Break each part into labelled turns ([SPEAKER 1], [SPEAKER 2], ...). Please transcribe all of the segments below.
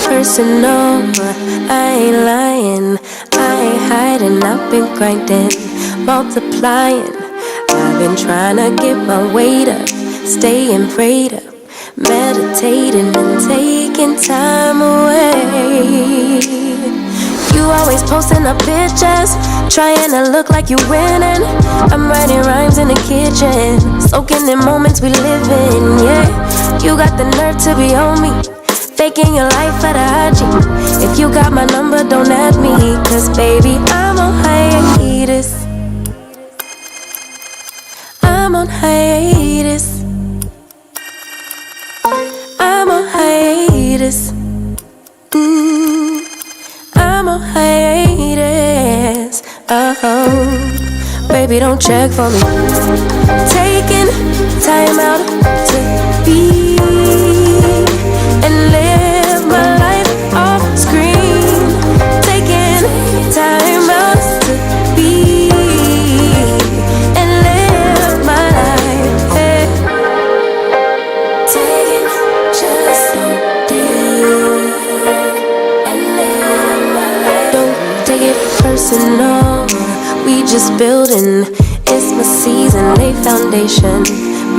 [SPEAKER 1] personal. I ain't lying, I ain't hiding. I've been grinding, multiplying. I've been trying to get my weight up, staying prayed up, meditating and taking time away. You always posting up pictures, trying to look like you winning. I'm writing rhymes in the kitchen, soaking in moments we live in, yeah. You got the nerve to be on me, faking your life for the IG. If you got my number, don't add me, cause baby, I'm on hiatus. I'm on hiatus. I'm on hiatus. I'm on hiatus. Oh, baby, don't check for me. Taking time out to be and live my life off screen. Taking time out to be and live my life. Yeah. Taking just some deep and live my life. Don't take it personal. We just building. It's my season, lay foundation.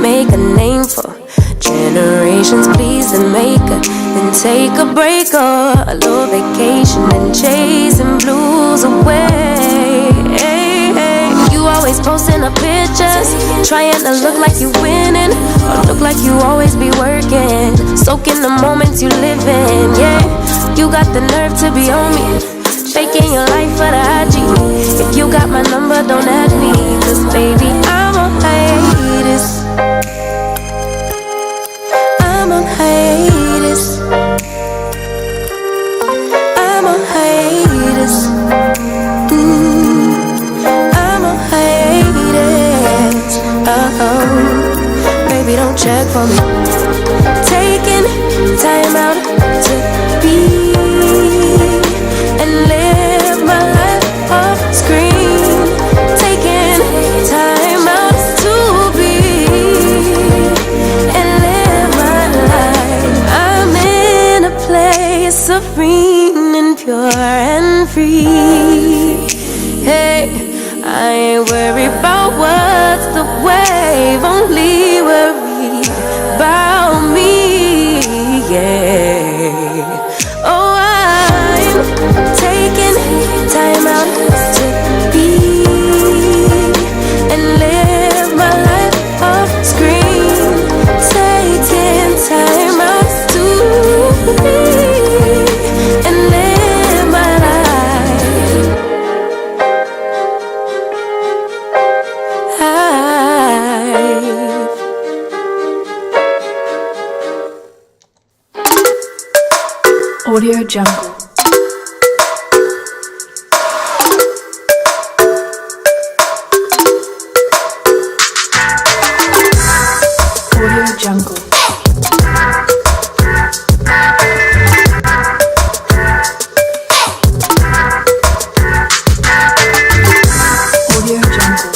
[SPEAKER 1] Make a name for generations, please, and make a, then take a break or a little vacation and chasing blues away. Hey, hey. You always posting up pictures, trying to look like you winning, or look like you always be working, soaking the moments you live in, yeah. You got the nerve to be on me, faking your life for the IG. If you got my number, don't add me, cause baby, I'm on hiatus. I'm on hiatus. I'm on hiatus. I'm on hiatus. Oh, baby, don't check for me. Taking time out to be and live my life off screen. Taking time out to be and live my life. I'm in a place serene and pure and free. Hey, I ain't worried about what's the wave, only worry about me, yeah. Oh, I'm taking time out to be and live my life off screen. Taking time out to be and live my life.
[SPEAKER 2] Audio Jungle. Audio Jungle. Audio Jungle.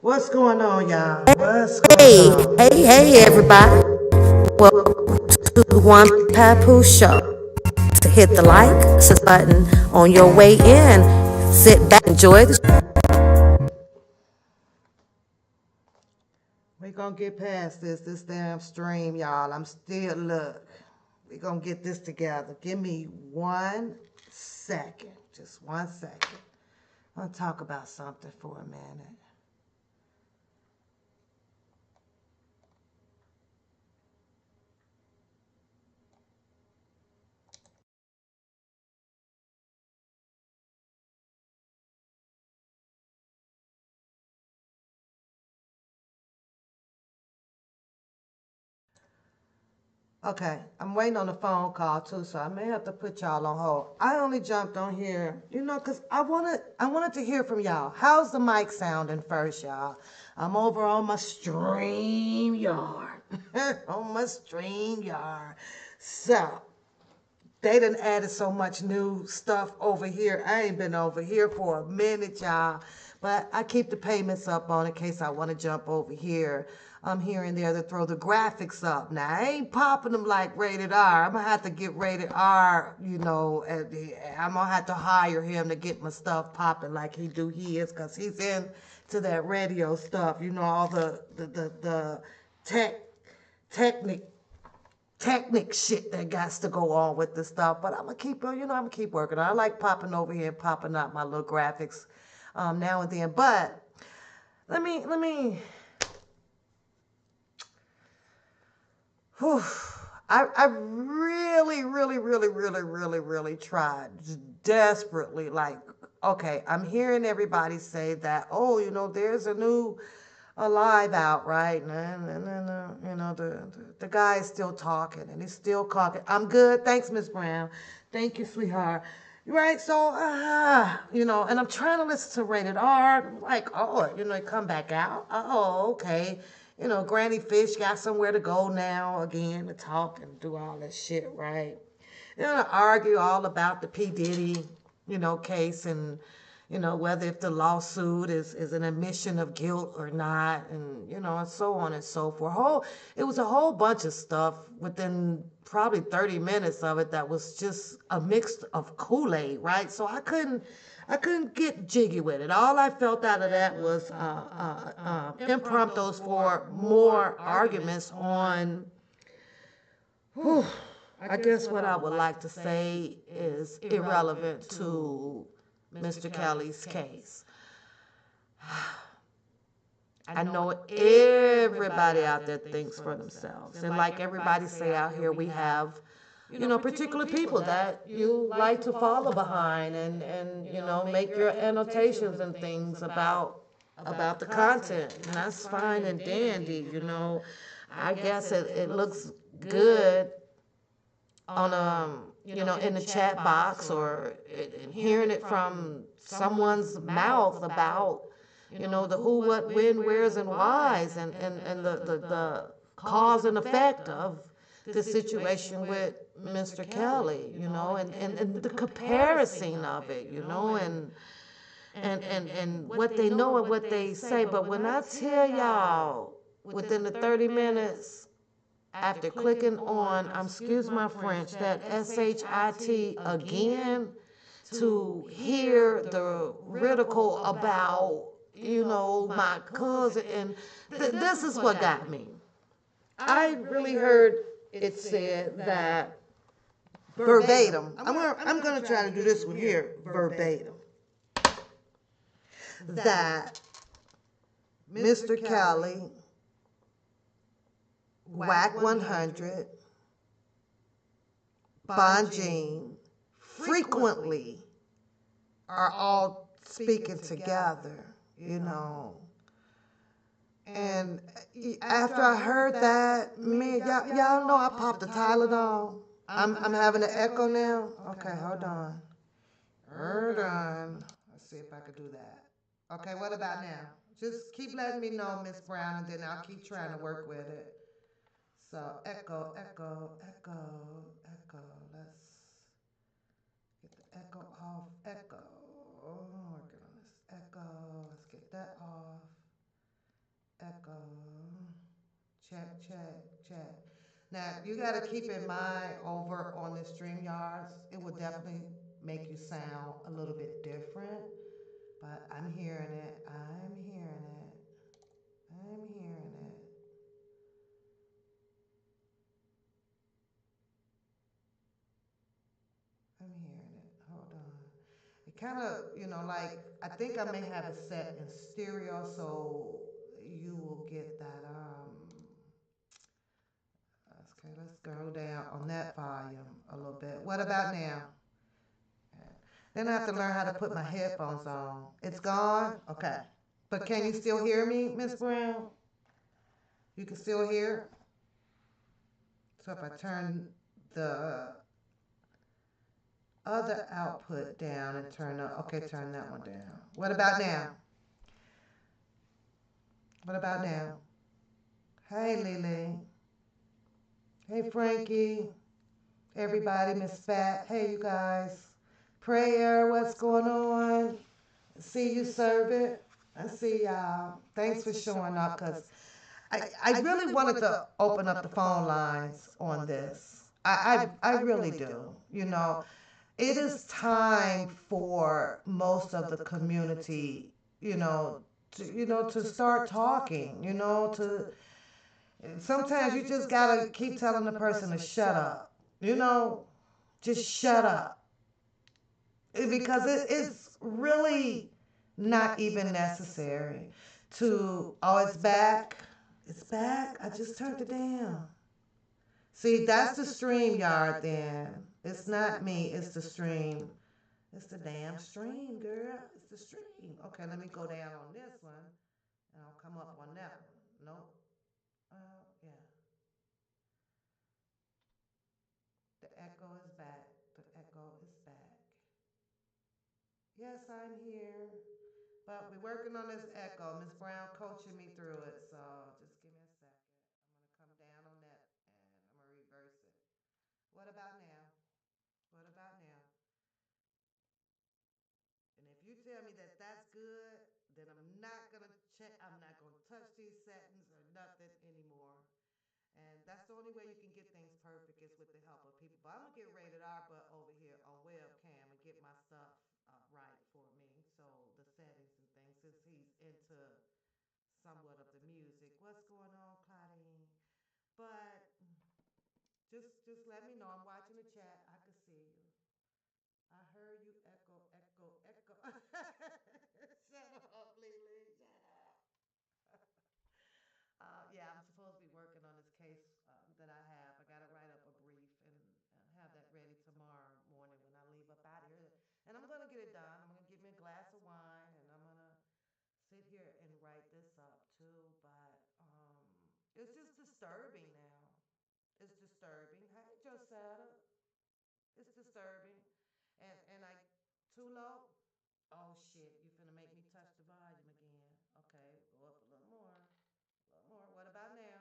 [SPEAKER 3] What's going on, y'all? What's going on?
[SPEAKER 4] Hey, everybody.
[SPEAKER 1] one Papoose show. To hit the like button on your way in. Sit back, enjoy the show.
[SPEAKER 3] We gonna get past this damn stream, y'all. I'm still, look, we gonna get this together. Give me 1 second, just 1 second. I'll talk about something for a minute. Okay, I'm waiting on a phone call too, so I may have to put y'all on hold. I only jumped on here, cause I wanted to hear from y'all. How's the mic sounding first, y'all? I'm over on my stream yard, on my stream yard. So they done added so much new stuff over here. I ain't been over here for a minute, y'all. But I keep the payments up on in case I want to jump over here. I'm here and there to throw the graphics up. Now, I ain't popping them like rated R. I'm going to have to get rated R, I'm going to have to hire him to get my stuff popping like he do his, because he's into that radio stuff, all the technique shit that got to go on with this stuff. But I'm gonna keep working. I like popping over here and popping out my little graphics now and then. But let me. Whew, I really, really, really, really, really, really tried desperately. Like, okay, I'm hearing everybody say that, oh, there's a new alive out, right? And the guy is still talking and he's still talking. I'm good. Thanks, Miss Brown. Thank you, sweetheart. Right, so, and I'm trying to listen to Rated R, like, oh, it come back out. Oh, okay. Granny Fish got somewhere to go now again to talk and do all that shit, right? To argue all about the P. Diddy, case and, whether if the lawsuit is an admission of guilt or not, and so on and so forth. It was a whole bunch of stuff within probably 30 minutes of it that was just a mix of Kool-Aid, right? So I couldn't get jiggy with it. All I felt out of that was impromptus for more arguments on, whew, I guess what I would like to say is irrelevant to Mr. Kelly's case. I know everybody out there thinks for themselves. And like everybody say out here, we have, particular people that you like to follow behind and make your annotations and things about the content. And that's fine and dandy, I guess it looks good on in the chat box or hearing it from someone's mouth about the who, what, when, where's, and why's, and the cause and effect of the situation with Mr. Kelly, and the comparison of it, and what they know and what they say. But when I tell y'all, within the 30 minutes, after clicking on, excuse my French, that SHIT again, to hear the ridicule about, my cousin, and this is what got me. I really heard it said that verbatim. I'm gonna try to do this one here verbatim. That Mr. Kelly, wack100, Bonjean, frequently are all speaking together, And after I heard that, y'all know I popped the Tylenol. I'm having an echo now. Okay, hold on. Let's see if I could do that. Okay, what about now? Just keep letting me know, Miss Brown, and then I'll keep trying to work with it. So echo, echo, echo, echo. Let's get the echo off. Echo. Oh, working on this echo. Let's get that off. Echo. Check, check, check. Now, you got to keep in mind over on the StreamYards, it will definitely make you sound a little bit different, but I'm hearing it. I'm hearing it. I'm hearing it. I'm hearing it. Hold on. It kind of, like, I think I may have it set in stereo so you will get that. Okay, let's go down on that volume a little bit. What about now? Then I have to learn how to put my headphones on. It's gone? Okay. But can you still hear me, Miss Brown? You can still hear? So if I turn the other output down and turn up, okay, turn that one down. What about now? What about now? Hey, Lily. Hey, Frankie. Everybody, Miss Fat. Hey, you guys. Prayer, what's going on? See you, servant. I see y'all. Thanks for showing up because I really wanted to open up the phone lines on this. I really do. It is time for most of the community, to start talking, to sometimes you just gotta keep telling the person to shut up, just shut up. Because it's really not even necessary to, oh, it's back. It's back. I just turned it down. See, that's the stream yard then. It's not me, it's the stream. It's the damn stream, girl. It's the stream. Okay, let me go down on this one. And I'll come up on that one. Nope. Yeah. The echo is back. The echo is back. Yes, I'm here. But we're working on this echo. Miss Brown coaching me through it. So just give me a second. I'm going to come down on that and I'm going to reverse it. What about now? What about now? And if you tell me that that's good, then I'm not going to check. I'm not going to touch these settings or nothing anymore. And that's the only way you can get things perfect is with the help of people. But I'm going to get rated R but over here on webcam and get my stuff right for me. So the settings and things, since he's into somewhat of the music. What's going on, Claudine? But just let me know. I'm watching the chat. I can see you. I heard you echo, echo, echo. Shut up, Lily. Shut up. Yeah, I'm supposed to be working on this case that I have. I got to write up a brief and have that ready tomorrow morning when I leave up out of here. And I'm going to get it done. I'm going to get me a glass of wine and I'm going to sit here and write this up too. But it's just disturbing now. It's disturbing. Hey, Josetta. It's disturbing. And I, too low? Oh shit, you finna make me touch the volume again. Okay, go up a little more. A little more. What about now?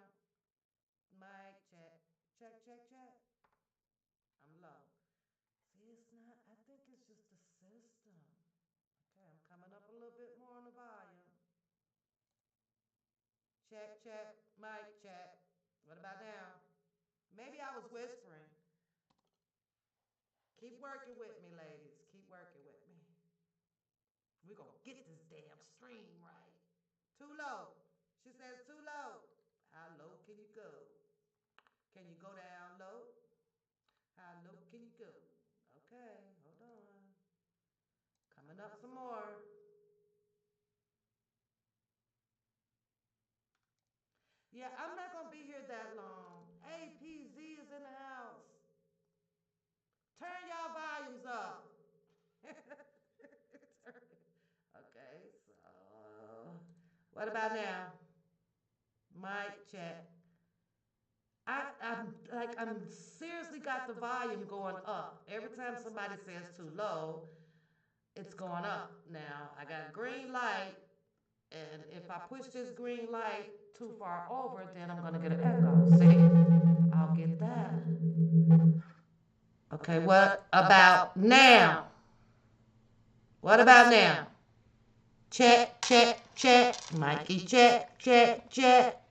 [SPEAKER 3] Mic check. Check, check, check. I'm low. See, it's not, I think it's just the system. Okay, I'm coming up a little bit more on the volume. Check, check, mic check. What about now? Maybe I was whispering. Keep working with me, ladies. Keep working with me. We're going to get this damn stream right. Too low. She says too low. How low can you go? Can you go down low? How low can you go? Okay, hold on. Coming up some more. Yeah, I'm not going to be here that long. APZ is in the house. Turn y'all volumes up. Okay, so what about now? Mic check. I'm seriously got the volume going up. Every time somebody says too low, it's going up. Now I got green light, and if I push this green light too far over, then I'm gonna get an echo. See, I'll get that. Okay, what about now? What about now? Check, check, check. Mikey, check, check, check.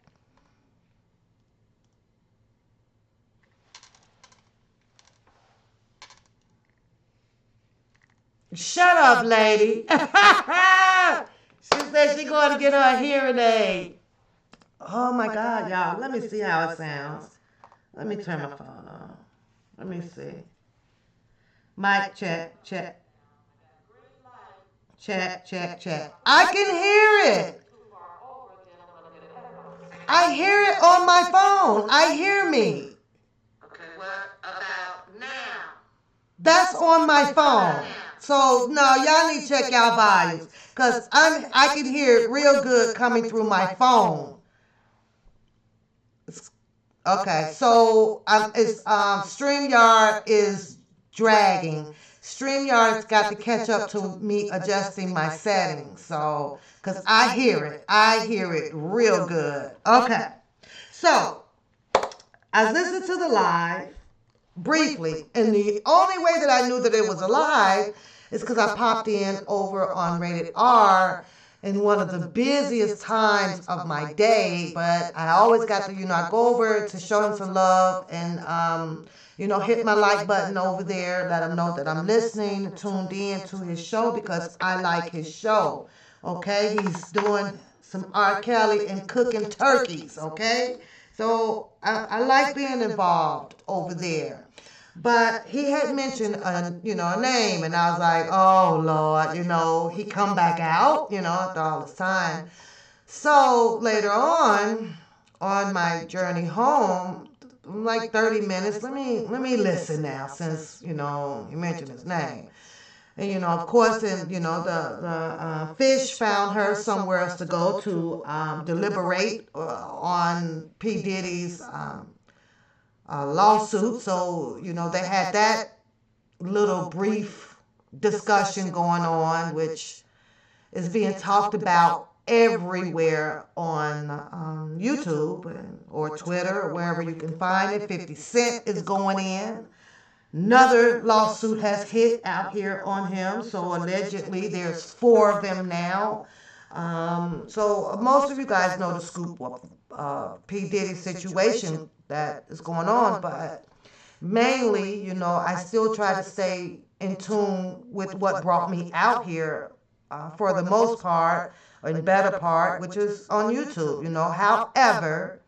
[SPEAKER 3] Shut up, lady. She said she going to get her a hearing aid. Oh my God, y'all. Let me see how it sounds. Let me turn my phone on. Let me see. Mic check, check. Check, check, check. I can hear it. I hear it on my phone. I hear me. Okay, what about now? That's on my phone. So no, y'all need to check y'all volumes. Cause I can hear it real good coming through my phone. Okay, so it's StreamYard is dragging. StreamYard's got to catch up to me adjusting my settings. So, because I hear it real good. Okay, so I listened to the live briefly, and the only way that I knew that it was a live is because I popped in over on Rated R in one of the busiest times of my day, but I always got to, I go over to show him some love and, hit my like button over there, let him know that I'm listening, tuned in to his show because I like his show, okay? He's doing some R.kelly and cooking turkeys, okay? So I like being involved over there. But he had mentioned a name, and I was like, oh Lord, he come back out, after all this time. So later on my journey home, like 30 minutes, let me listen now, since you mentioned his name. And of course, and the fish found her somewhere else to go to deliberate on P Diddy's lawsuit. So, they had that little brief discussion going on, which is being talked about everywhere on YouTube or Twitter or wherever you can find it. 50 Cent is going in. Another lawsuit has hit out here on him. So allegedly there's 4 of them now. So most of you guys know the scoop of P. Diddy's situation that is going on, but mainly, I still try to stay in tune with what brought me out here for the most part, or the better part, which is on YouTube, However,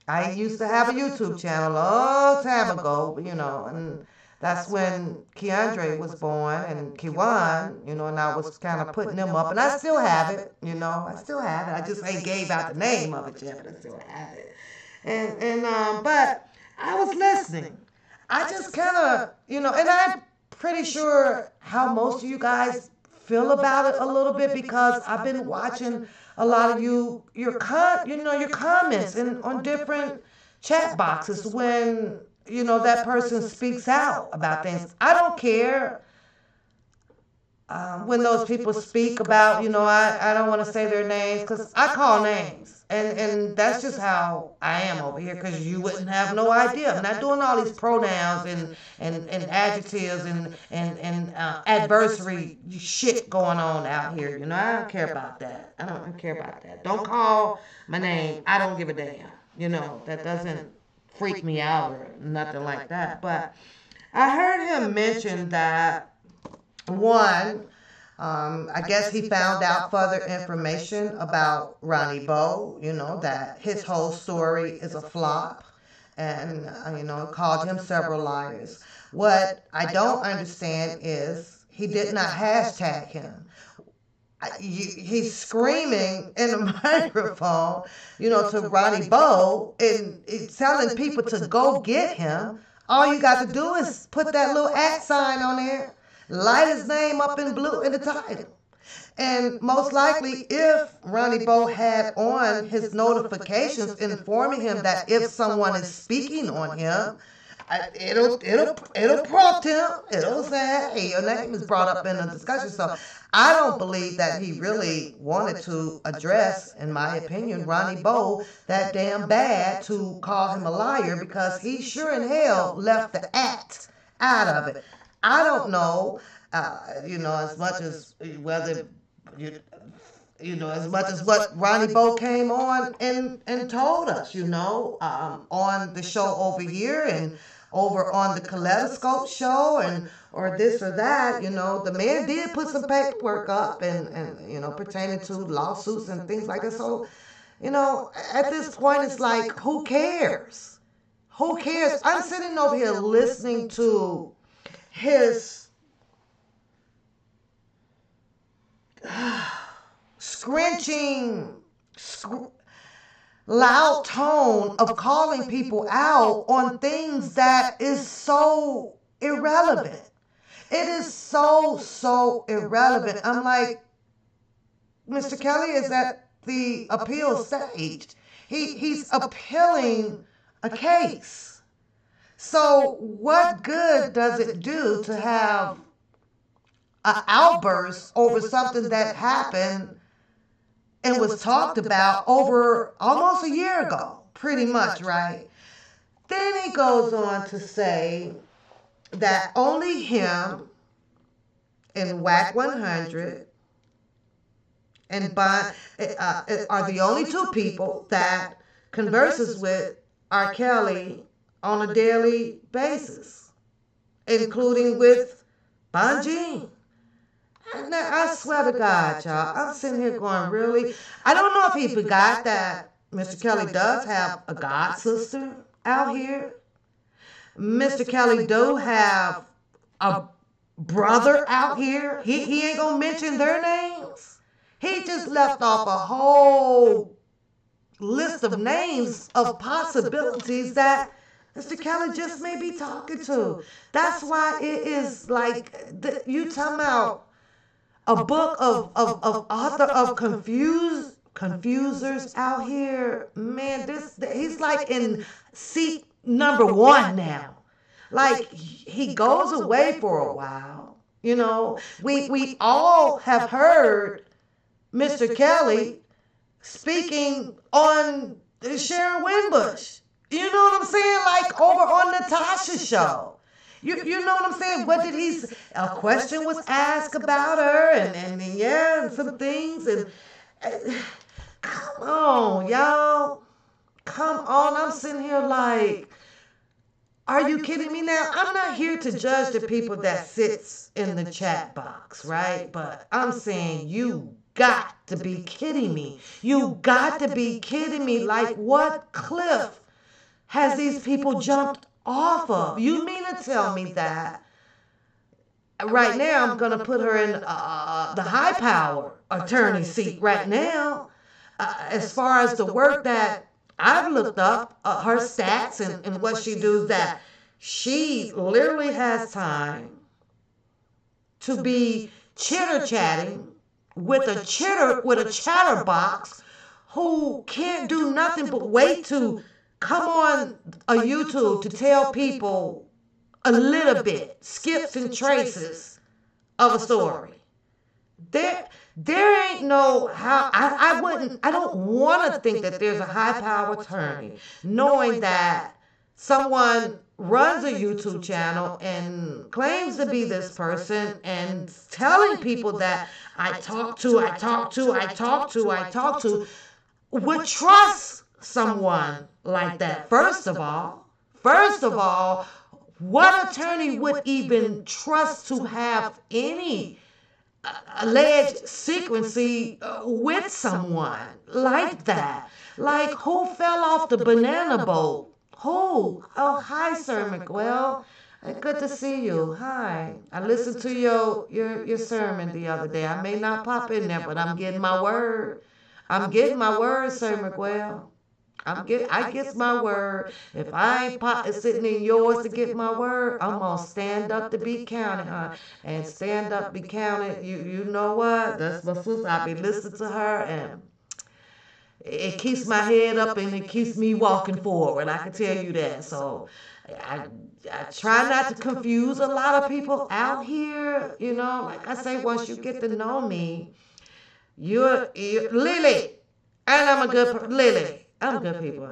[SPEAKER 3] I used to have a YouTube channel a long time ago, and that's when Keandre was born and Kiwan, and I was kind of putting them up, and I still have it, I still have it. I just ain't gave out the name of it yet, but I still have it. But I was listening. I just kind of, and I'm pretty sure how most of you guys feel about it a little bit, because I've been watching a lot of your comments on different chat boxes when that person speaks out about things. I don't care when those people speak about, I don't want to say their names because I call names. And that's just how I am over here, because you wouldn't have no idea. I'm not doing all these pronouns and adjectives and adversary shit going on out here. I don't care about that. I don't care about that. Don't call my name. I don't give a damn. That doesn't freak me out or nothing like that. But I heard him mention that, one, I guess he found out further information about Ronnie Bo, that his whole story is a flop, and, called him several liars. What I don't understand is he did not hashtag him. He's screaming in a microphone, to Ronnie Bo, and telling people to go get him. All you got to do is put that little @ sign on there, light his name up in blue in the title. And most likely, if Ronnie Bo had on his notifications informing him that if someone is speaking on him, it'll prompt him. It'll say, hey, your name is brought up in the discussion. So I don't believe that he really wanted to address, in my opinion, Ronnie Bo that damn bad to call him a liar, because he sure in hell left the @ out of it. I don't know, as much as whether as much as what Ronnie Bo came on and told us, on the show over here, and over on the Kaleidoscope show and or this or that. The man did put some paperwork up and pertaining to lawsuits and things like that. So, at this point, it's like, who cares? Who cares? I'm sitting over here listening to his scrunching, loud tone of calling people out on things that is so irrelevant. It is so irrelevant. I'm like, Mr. Kelly is at the appeal stage. He's appealing a case. So what good does it do to have an outburst over something that happened and was talked about over almost a year ago, pretty much, right? Then he goes on to say that only him and wack100 and are the only two people that converses with R.kelly on a daily basis, including with Bonjean. I swear to God, y'all, I'm sitting here going, really? I don't know if he forgot that Mr. Kelly does have a god sister out here. Mr. Kelly do have a brother out here. He ain't gonna mention their names. He just left off a whole list of names of possibilities that Mr. Kelly just may be talking to. That's why it is like, you talking about a book of author of confusers out here. Man, he's like in seat number one now. Like, he goes away for a while. We all have heard Mr. Kelly speaking on Sharon Winbush. You know what I'm saying? Like over on Natasha's show. You know what I'm saying? What did he say? A question was asked about her and some things. And come on, y'all. Come on. I'm sitting here like, are you kidding me now? I'm not here to judge the people that sits in the chat box, right? But I'm saying you got to be kidding me. You got to be kidding me. Like, what cliff has these people jumped off of? You mean to tell me that right now I'm going to put her in the high power attorney seat right now? As far as the work that I've looked up, her stats and what she does, that she literally has time to be chitter-chatting with a chatterbox who can't do nothing but wait to come on a YouTube to tell people a little bit, skips and traces of a story. There ain't no how. I don't want to think that there's a high power attorney knowing that someone runs a YouTube channel and claims to be this person and telling people that I talk to would trust someone like that. First of all, what attorney would even trust to have any alleged secrecy with someone like that? Like, who fell off the banana boat? Who? Oh, hi, Sir Miguel. Good to see you. Hi. I listened to your sermon the other day. I may not pop in there, but I'm getting my word. I'm getting my word, Sir Miguel. I get my word. If I ain't sitting in yours to get my word, I'm gonna stand up to be counted, huh? And stand up, be counted. You know what? That's my sister. I be listening to her, and it keeps my head up and it keeps me walking forward. I can tell you that. So I try not to confuse a lot of people out here. Like I say, once you get to know me, you're Lily, and I'm a good Lily. I'm good people.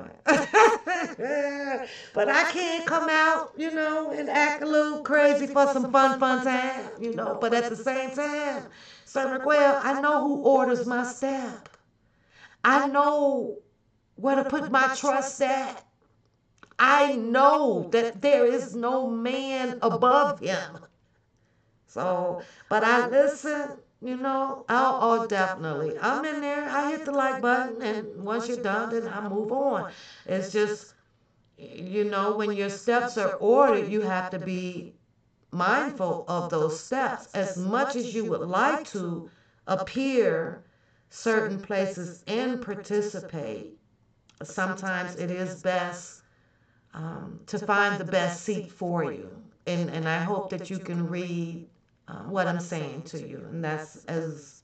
[SPEAKER 3] But I can't come out, and act a little crazy for some fun time, But at the same time, Sir Miguel, I know who orders my step. I know where to put my trust at. I know that there is no man above him. So, but I listen, I'll definitely. I'm in there, I hit the like button, and once you're done, then I move on. It's just, when your steps are ordered, you have to be mindful of those steps. As much as you would like to appear certain places and participate, sometimes it is best to find the best seat for you. And I hope that you can read what I'm saying to you. And that's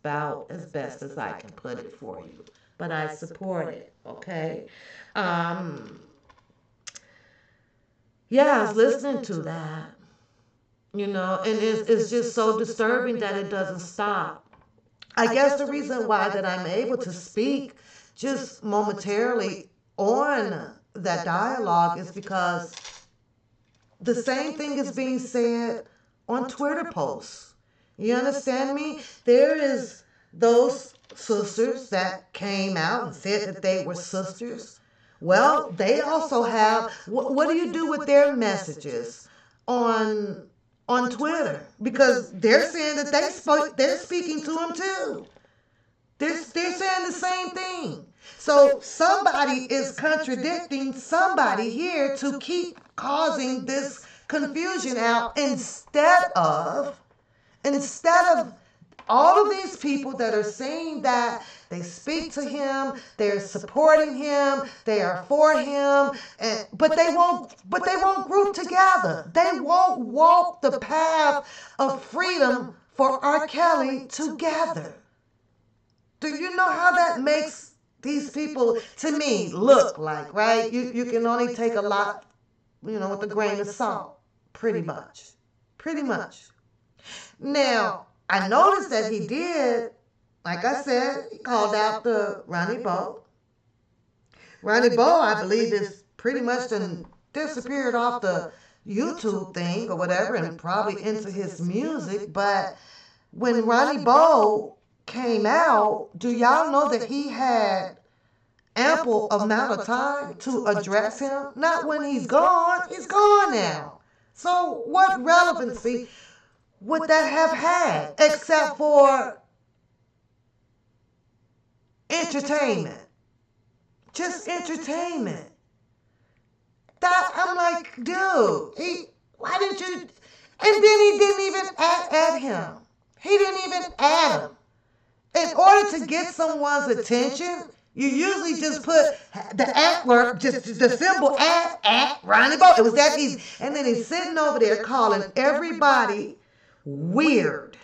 [SPEAKER 3] about as best as I can put it for you. But I support it, okay? Yeah, I was listening to that, and it's just so disturbing that it doesn't stop. I guess the reason why that I'm able to speak just momentarily on that dialogue is because the same thing is being said on Twitter posts. You understand me? There is those sisters that came out and said that they were sisters. Well, they also have, what do you do with their messages on Twitter? Because they're saying that they're speaking to them too. They're saying the same thing. So somebody is contradicting somebody here to keep causing this confusion out instead of all of these people that are saying that they speak to him, they're supporting him, they are for him, but they won't group together. They won't walk the path of freedom for R. Kelly together. Do you know how that makes these people, to me, look like, right? You can only take a lot, with a grain of salt, pretty much. Now, I noticed that he did, like I said, he called out the Ronnie Bo. Ronnie Bo, I believe, is pretty much disappeared off the YouTube thing or whatever and probably into his music. But when Ronnie Bo came out, do y'all know that he had ample amount of time to address him? Not when he's gone now. So what relevancy would that have had except for entertainment? Just entertainment. That, I'm like, dude, why didn't you? And then he didn't even add him. He didn't even add him. In order to get someone's attention, you usually just put the @ just the symbol at Ronnie Bo. It was that easy. And then he's sitting over there calling everybody weird.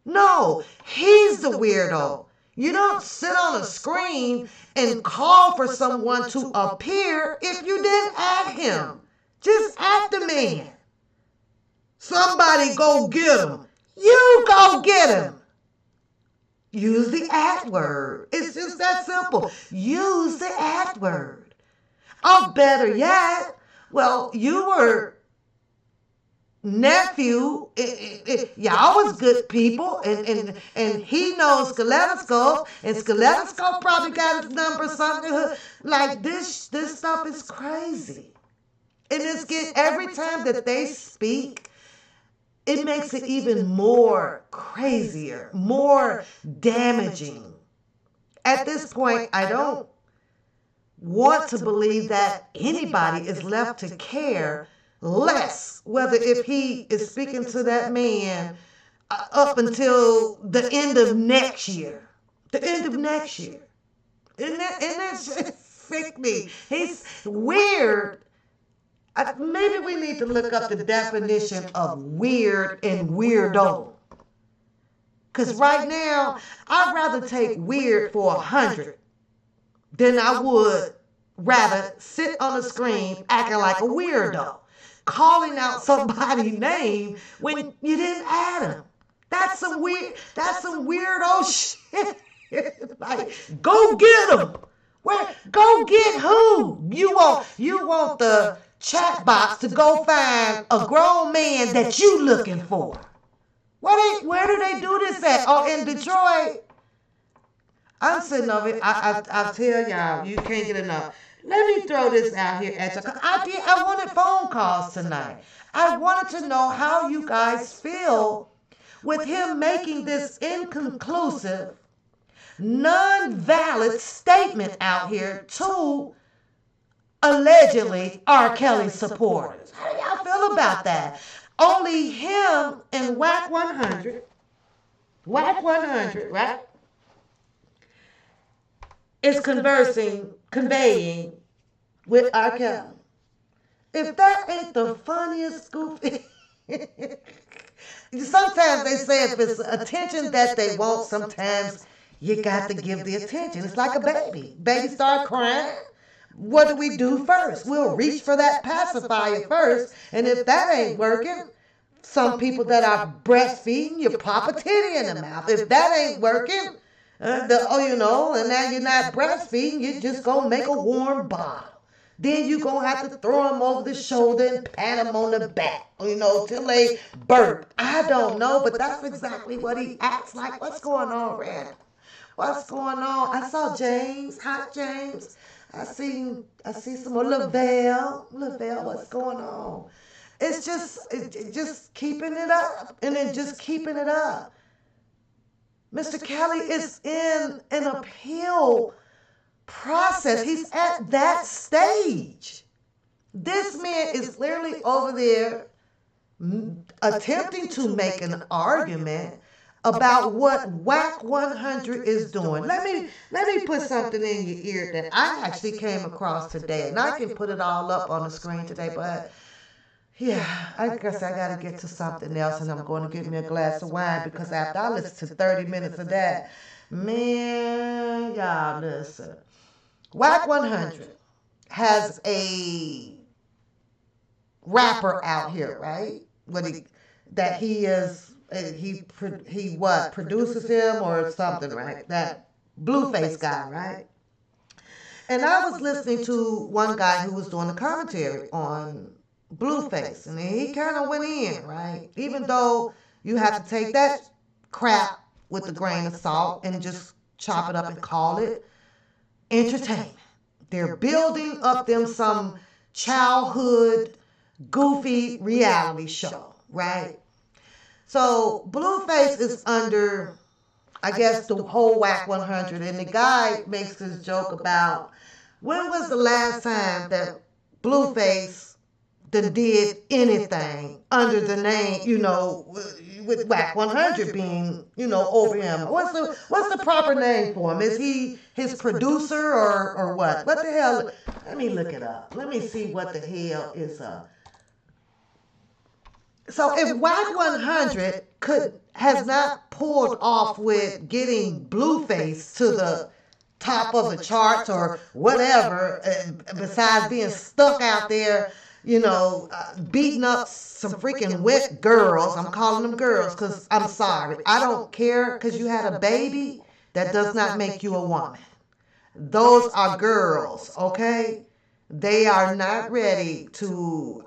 [SPEAKER 3] No, he's the weirdo. You don't sit on a screen and call for someone to appear if you didn't add him. Just add the man. Somebody go get him. You go get him. Use the @ It's just that simple. Use the @ Or better yet, well, you were nephew, y'all was good people, and he knows Skeletoscope, and Skeletoscope probably got his number, something like this. This stuff is crazy, and every time that they speak, it makes it even more crazier, more damaging. At this point, I don't want to believe that anybody is left to care less whether if he is speaking to that man up until the end of next year. The end of next year. Isn't that just sickening? He's weird. Maybe we need to look up the definition of weird and weirdo. Because right now, I'd rather take weird for 100 than I would rather sit on a screen acting like a weirdo, calling out somebody's name when you didn't add him. That's some weirdo shit. Like, go get him. Go get who? You want the chat box to go find a grown man that you looking for. Where do they do this at? Oh, in Detroit. I'm sitting over it. I tell y'all, you can't get enough. Let me throw this out here at you. I wanted phone calls tonight. I wanted to know how you guys feel with him making this inconclusive, non-valid statement out here to allegedly R. Kelly supporters. How do y'all feel about that? Only him and wack100, wack100, right, is conveying with R. Kelly. If that ain't the funniest goofy. Sometimes they say if it's attention that they want, sometimes you got to give the attention. It's like a baby. Baby start crying. What do we do first? We'll reach for that pacifier first. And if that ain't working, some people that are breastfeeding, you pop a titty in the mouth. If that ain't working, and now you're not breastfeeding, you just gonna make a warm bottle. Then you gonna have to throw them over the shoulder and pat them on the back, till they burp. I don't know, but that's exactly what he acts like. What's going on, Red? What's going on? I saw James, hot James. I see some more Lavelle, what's going on? It's just keeping it up, and then just keeping it up. Mr. Kelly is in an appeal process. He's at that stage. This man is literally over there attempting to make an argument about what wack100 is doing. Let me put something in your ear that I actually came across today, and I can put it all up on the screen today, but yeah, I guess I got to get to something else, and I'm going to get me a glass of wine, because after I listen to 30 minutes of that, man, y'all listen. wack100 has a rapper out here, right? He produces him or something, right? That Blueface guy, right? And I was listening to one guy who was doing a commentary on Blueface, and he kind of went in, right? Even though you have to take that crap with a grain of salt and just chop it up and call it entertainment. They're building up them some childhood goofy reality show, right? So Blueface is under, I guess, the whole wack100, and the guy makes this joke about when was the last time that Blueface did anything under the name, with wack100 being, over him. What's the proper name for him? Is he his producer or what? What the hell? Let me look it up. Let me see what the hell is So if wack100 has not pulled off with getting Blueface to the top of the charts or whatever, besides being stuck out there, beating up some freaking wet girls. I'm calling them girls because I'm sorry. I don't care because you had a baby. That does not make you a woman. Those are girls, okay? They are not ready to,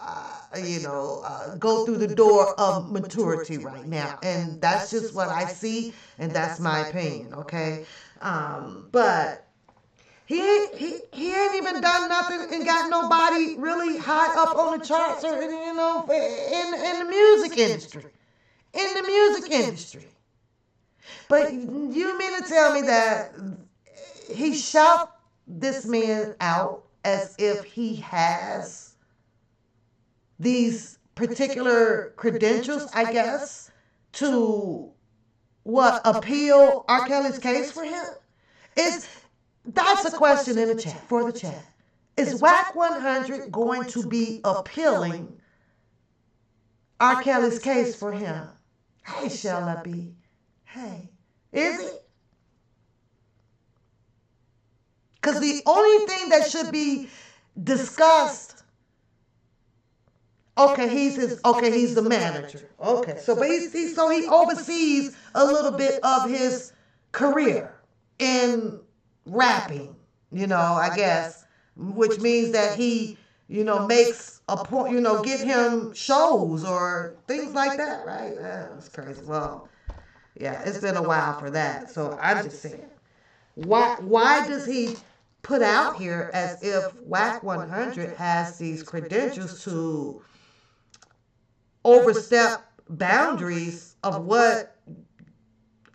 [SPEAKER 3] go through the door of maturity right now. And that's just what I see, and that's my opinion, okay? But he ain't even done nothing and got nobody really high up on the charts or, in the music industry. In the music industry. But you mean to tell me that he shout this man out as if he has these particular credentials, I guess, to appeal R. Kelly's case for him? That's a question in the chat, for the chat. Is wack100 going to be appealing R. Kelly's case for him? Hey, shall I be? Hey, is it? Because the only thing that should be discussed, he's the manager. Okay, so he oversees a little bit of his career in rapping, I guess, which means that he, makes a point, get him shows or things like that, right? That's crazy. Well, yeah, it's been a while for that. So I'm just saying, why does he put out here as if Wack 100 has these credentials to overstep boundaries of what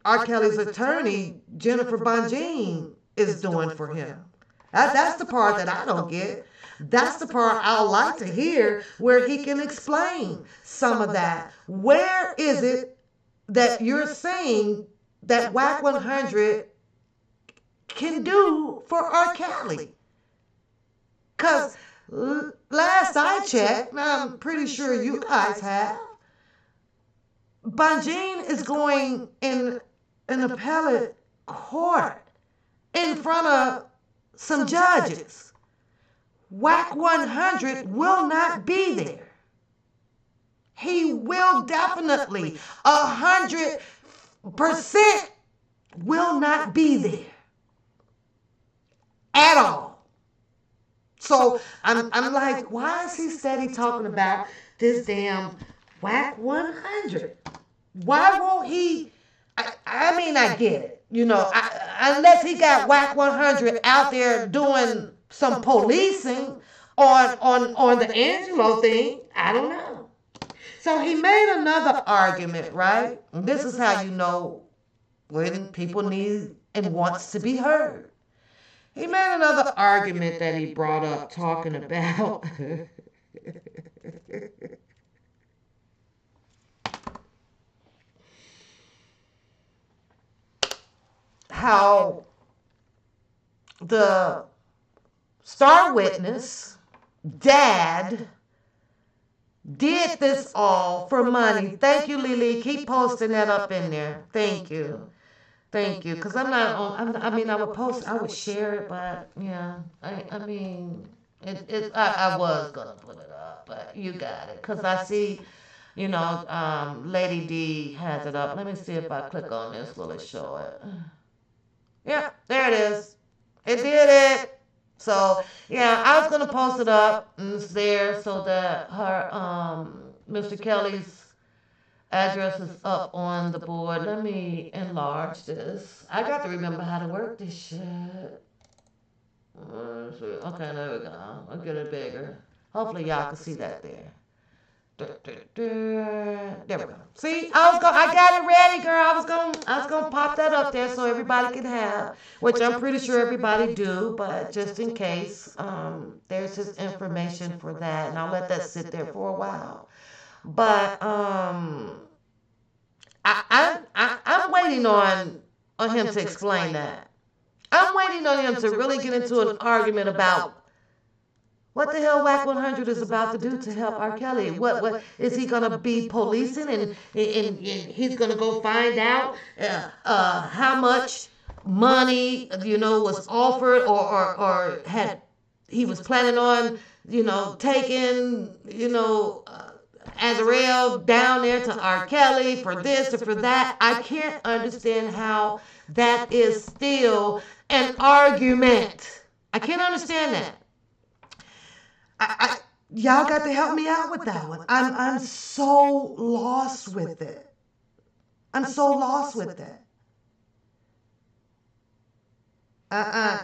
[SPEAKER 3] R. Kelly's attorney, Jennifer Bonjean, is doing for him. That's the part that I don't get. That's the part I'd like to hear where he can explain some of that. Where is it that you're saying that Wack 100 can do for R. Kelly? Because last I checked, I'm pretty sure you guys have, Bonjean is going in an appellate court in front of some judges. Wack 100 will not be there. He will definitely, 100% will not be there at all. So I'm like, why is he steady talking about this damn Wack 100? Why won't he? I mean, I get it. You know, unless he got Wack 100 out there doing some policing on the Angelo thing, I don't know. So he made another argument, right? And this is how you know when people need and wants to be heard. He made another argument that he brought up talking about how the star witness dad did this all for money. Thank you, Lily. Keep posting that up in there. Thank you. Thank you. Because I'm not on, I mean, I would post, I would share it, but yeah, I mean, I was going to put it up, but you got it. Because I see, you know, Lady D has it up. Let me see if I click on this. Will it show it? Yeah, there it is. It did it. So, yeah, I was going to post it up and it's there so that her, Mr. Kelly's address is up on the board. Let me enlarge this. I got to remember how to work this shit. Okay, there we go. I'll get it bigger. Hopefully y'all can see that there. There we go. See, I got it ready, girl. I was gonna pop that up there so everybody can have, which I'm pretty sure everybody do, but just in case, there's just information for that, and I'll let that sit there for a while. But I'm waiting on him to explain that. I'm waiting on him to really get into an argument about what the hell Wack 100 is about to do to help R. Kelly. What is he gonna be policing and he's gonna go find out how much money was offered or had he was planning on taking Azrael down there to R. Kelly for this or for that. I can't understand how that is still an argument. I can't understand that. Y'all got to help me out with that one. I'm so lost with it. I'm so lost with it.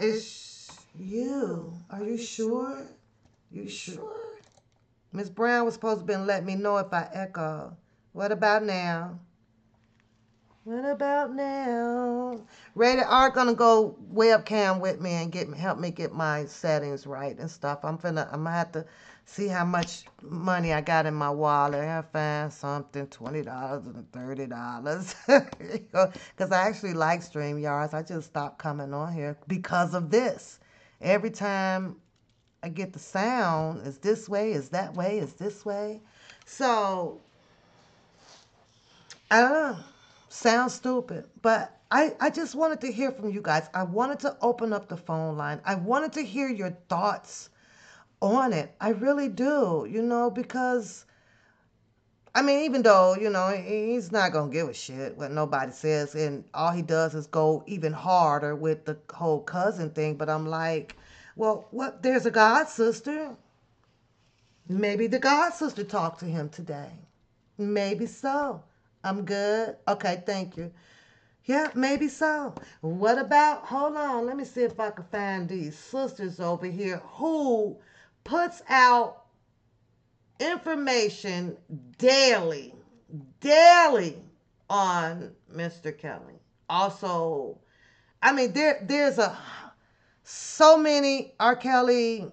[SPEAKER 3] It's you. Are you sure? You sure? Miss Brown was supposed to been let me know if I echo. What about now? What about now? Rated R gonna go webcam with me and help me get my settings right and stuff. I'm gonna have to see how much money I got in my wallet. I find something, $20 and $30. Because I actually like StreamYards. I just stopped coming on here because of this. Every time I get the sound, is this way, is that way, is this way. So I don't know. Sounds stupid, but I just wanted to hear from you guys. I wanted to open up the phone line. I wanted to hear your thoughts on it. I really do, because, I mean, even though, he's not going to give a shit what nobody says, and all he does is go even harder with the whole cousin thing, but I'm like, well, what? There's a God sister. Maybe the God sister talked to him today. Maybe so. I'm good. Okay, thank you. Yeah, maybe so. What about, hold on, let me see if I can find these sisters over here who puts out information daily, daily on Mr. Kelly. Also, I mean, there's so many R. Kelly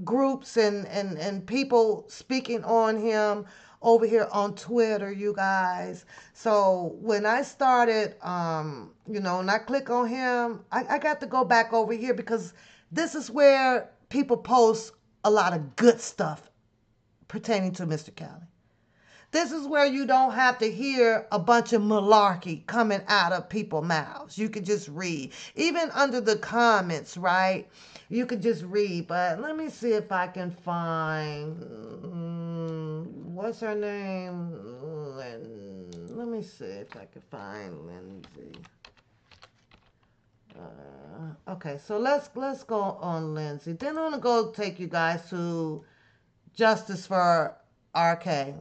[SPEAKER 3] groups and people speaking on him over here on Twitter, you guys. So when I started, when I click on him, I got to go back over here because this is where people post a lot of good stuff pertaining to Mr. Kelly. This is where you don't have to hear a bunch of malarkey coming out of people's mouths. You can just read. Even under the comments, right? You can just read. But let me see if I can find, what's her name? Let me see if I can find Lindsay. Okay, so let's go on Lindsay. Then I'm gonna go take you guys to Justice for R.K.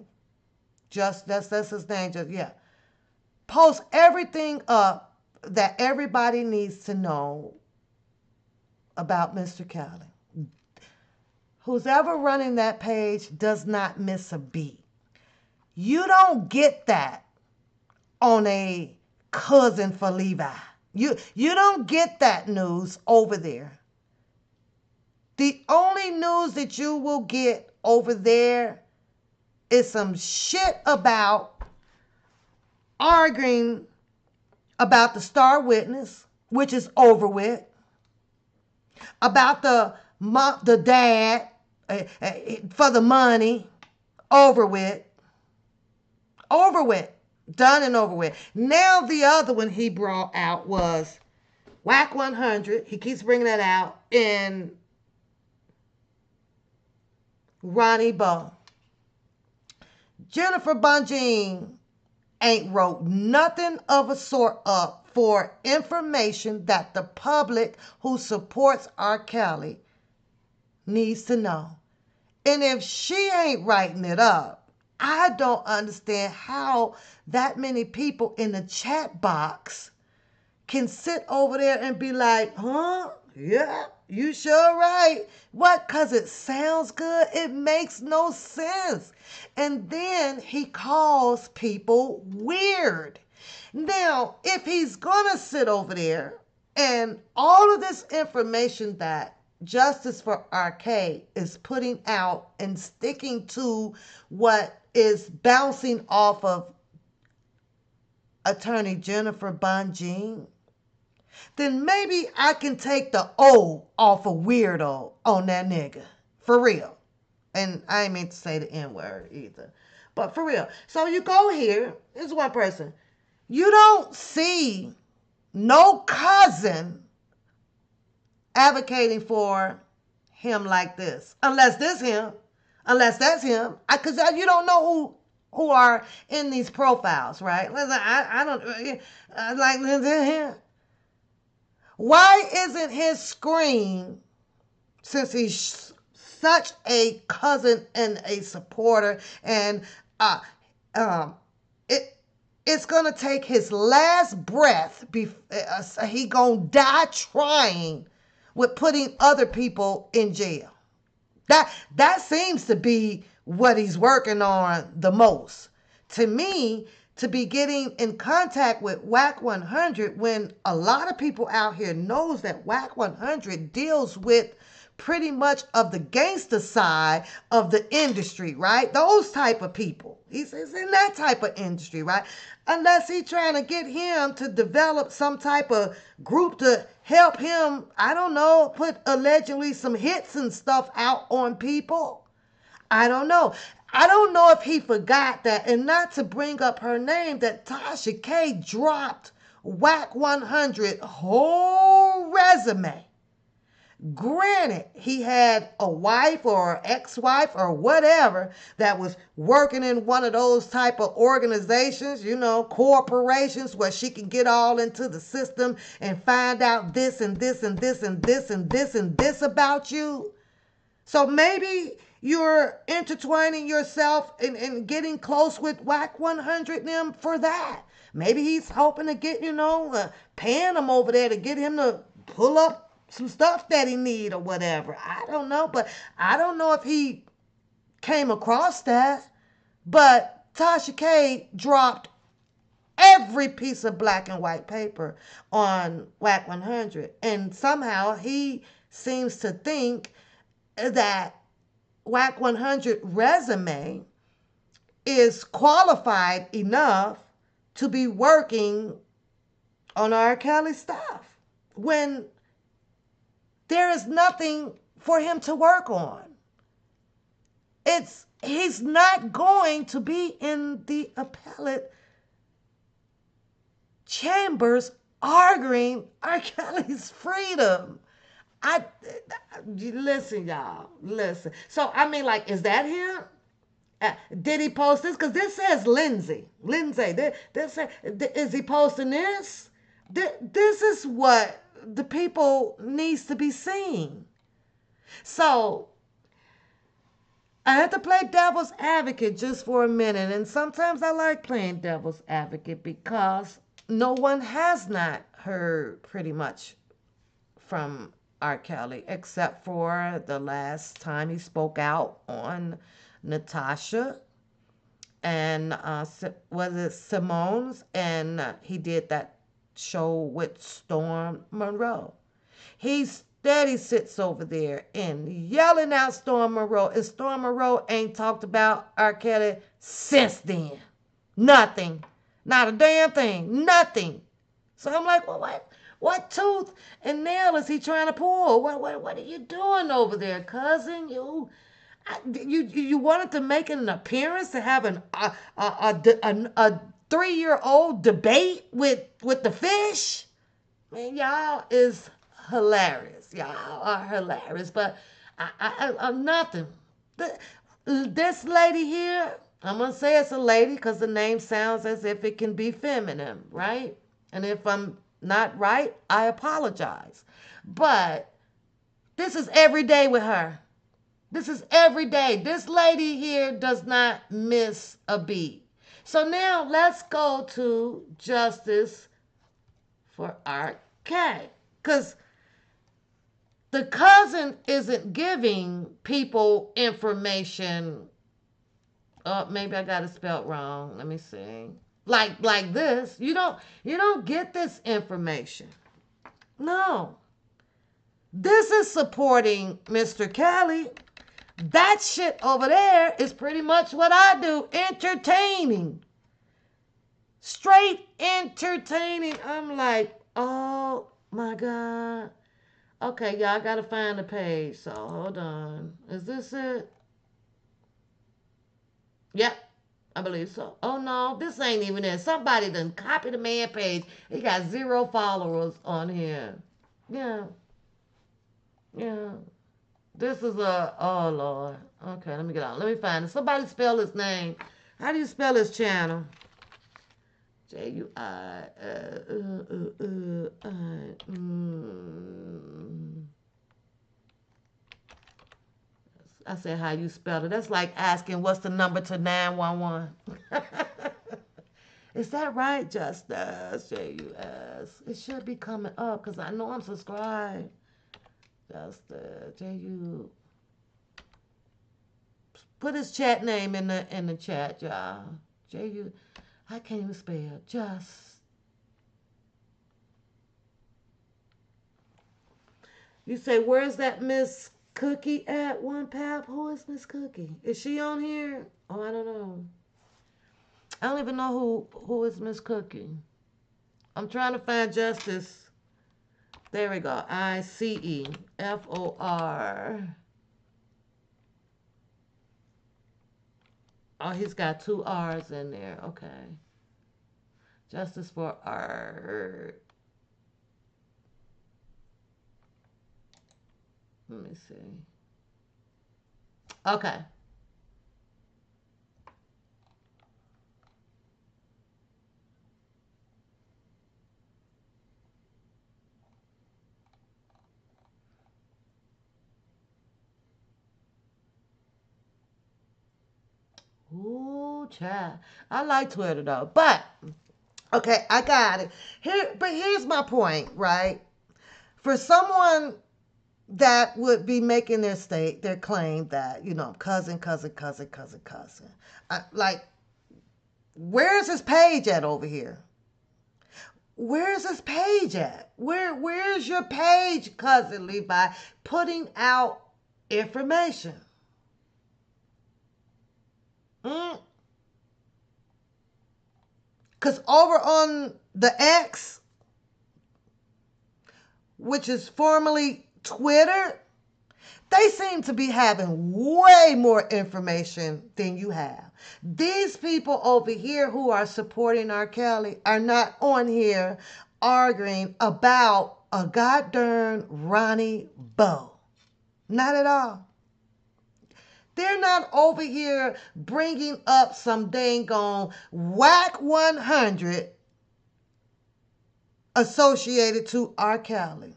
[SPEAKER 3] That's his name. Just yeah. Post everything up that everybody needs to know about Mr. Kelly. Who's ever running that page does not miss a beat. You don't get that on a cousin for Levi. You don't get that news over there. The only news that you will get over there is some shit about arguing about the star witness, which is over with, about the dad for the money, over with, done and over with. Now the other one he brought out was wack100. He keeps bringing that out, and Ronnie Bo. Jennifer Bonjean ain't wrote nothing of a sort up for information that the public who supports R. Kelly needs to know. And if she ain't writing it up, I don't understand how that many people in the chat box can sit over there and be like, huh? Yeah, you sure right. What? Because it sounds good? It makes no sense. And then he calls people weird. Now, if he's going to sit over there and all of this information that Justice for RK is putting out and sticking to what is bouncing off of Attorney Jennifer Bonjean, then maybe I can take the O off of weirdo on that nigga. For real. And I ain't mean to say the N-word either. But for real. So you go here. This is one person. You don't see no cousin advocating for him like this. Unless this him. Unless that's him. Because you don't know who are in these profiles, right? I don't like him. Why isn't his screen, since he's such a cousin and a supporter, and it's gonna take his last breath he gonna die trying with putting other people in jail. That seems to be what he's working on the most. To me, to be getting in contact with wack100 when a lot of people out here knows that wack100 deals with pretty much of the gangster side of the industry, right? Those type of people. He's in that type of industry, right? Unless he's trying to get him to develop some type of group to help him, I don't know, put allegedly some hits and stuff out on people. I don't know. I don't know if he forgot that, and not to bring up her name, that Tasha K dropped wack100 whole resume. Granted, he had a wife or ex-wife or whatever that was working in one of those type of organizations, corporations, where she can get all into the system and find out this and this and this and this and this and this about you. So maybe you're intertwining yourself and getting close with wack100 them for that. Maybe he's hoping to get, paying him over there to get him to pull up some stuff that he need or whatever. I don't know, but I don't know if he came across that. But Tasha K dropped every piece of black and white paper on wack100, and somehow he seems to think that wack100 resume is qualified enough to be working on R.Kelly stuff when there is nothing for him to work on. He's not going to be in the appellate chambers arguing R.Kelly's freedom. I listen, y'all. Listen. So I mean, like, is that him? Did he post this? Because this says Lindsay. Is he posting this? This is what the people needs to be seeing. So I have to play devil's advocate just for a minute. And sometimes I like playing devil's advocate because no one has not heard pretty much from R. Kelly except for the last time he spoke out on Natasha and was it Simone's, and he did that show with Storm Monroe. He steady sits over there and yelling out Storm Monroe, and Storm Monroe ain't talked about R. Kelly since then. Nothing. Not a damn thing. Nothing. So I'm like, well, what tooth and nail is he trying to pull? What are you doing over there, cousin? You wanted to make an appearance to have a 3-year-old debate with the fish? Man, y'all is hilarious. Y'all are hilarious. But I'm nothing. This lady here, I'm going to say it's a lady because the name sounds as if it can be feminine, right? And if I'm not right, I apologize. But this is every day with her. This is every day. This lady here does not miss a beat. So now let's go to justice for R.K. Because the cousin isn't giving people information. Oh, maybe I got it spelled wrong. Let me see. Like this. You don't get this information. No. This is supporting Mr. Kelly. That shit over there is pretty much what I do. Entertaining. Straight entertaining. I'm like, oh my God. Okay, y'all gotta find the page. So hold on. Is this it? Yep, I believe so. Oh no, this ain't even it. Somebody done copied the man page. He got 0 followers on here. Yeah. Yeah. This is oh Lord. Okay, let me get out. Let me find it. Somebody spell his name. How do you spell his channel? J-U-I. I said how you spell it. That's like asking what's the number to 911. Is that right, Justice? J-U-S. It should be coming up because I know I'm subscribed. Justice. J-U. Put his chat name in the chat, y'all. J-U. I can't even spell. Just. You say, where's that Miss Cookie at, One Pap? Who is Miss Cookie? Is she on here? Oh, I don't know. I don't even know who is Miss Cookie. I'm trying to find Justice. There we go. ICEFOR. Oh, he's got 2 R's in there. Okay. Justice for R. Let me see. Okay. Ooh, child. I like Twitter though. But Okay, I got it. But here's my point, right? For someone that would be making their claim that, cousin, cousin, cousin, cousin, cousin. Like, where's his page at over here? Where's his page at? Where's your page, cousin Levi, putting out information? Because over on the X, which is formerly Twitter, they seem to be having way more information than you have. These people over here who are supporting R. Kelly are not on here arguing about a goddamn Ronnie Bow. Not at all. They're not over here bringing up some dang on wack100 associated to R. Kelly.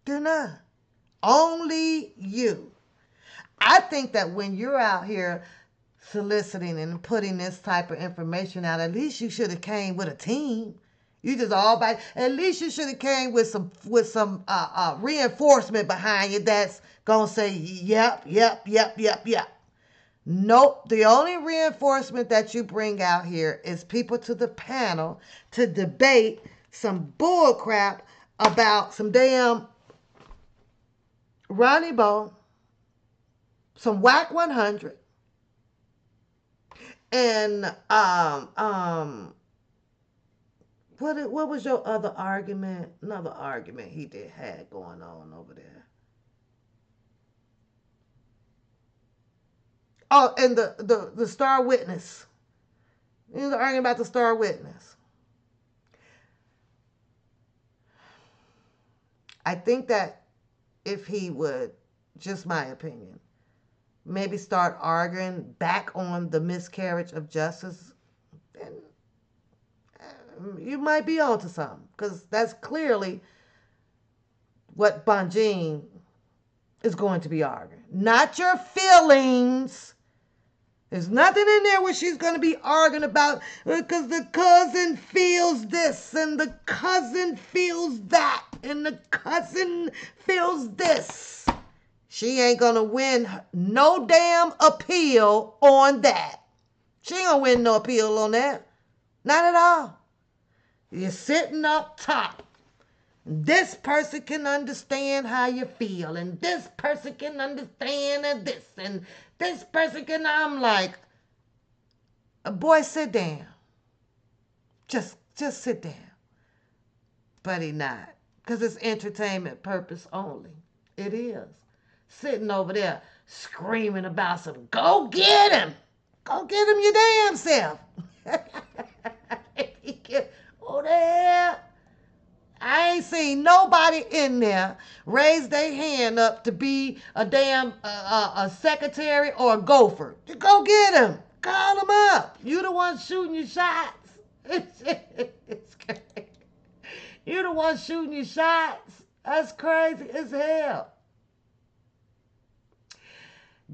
[SPEAKER 3] They're not. Only you. I think that when you're out here soliciting and putting this type of information out, at least you should have came with a team. You just all by. At least you should have came with some reinforcement behind you that's gonna say yep. Nope. The only reinforcement that you bring out here is people to the panel to debate some bull crap about some damn Ronnie Bow, some wack100, and what was your other argument? Another argument he had going on over there. Oh, and the star witness. He was arguing about the star witness. I think that if he would, just my opinion, maybe start arguing back on the miscarriage of justice, then you might be onto something. Because that's clearly what Bonjean is going to be arguing. Not your feelings. There's nothing in there where she's going to be arguing about because the cousin feels this and the cousin feels that and the cousin feels this. She ain't going to win no damn appeal on that. She ain't going to win no appeal on that. Not at all. You're sitting up top. This person can understand how you feel, and this person can understand this, and this person can. I'm like, boy, sit down. Just sit down. But he not, because it's entertainment purpose only. It is. Sitting over there screaming about some. Go get him. Go get him your damn self. Oh, there. I ain't seen nobody in there raise their hand up to be a damn a secretary or a gopher. Go get him. Call him up. You the one shooting your shots. It's crazy. You the one shooting your shots. That's crazy as hell.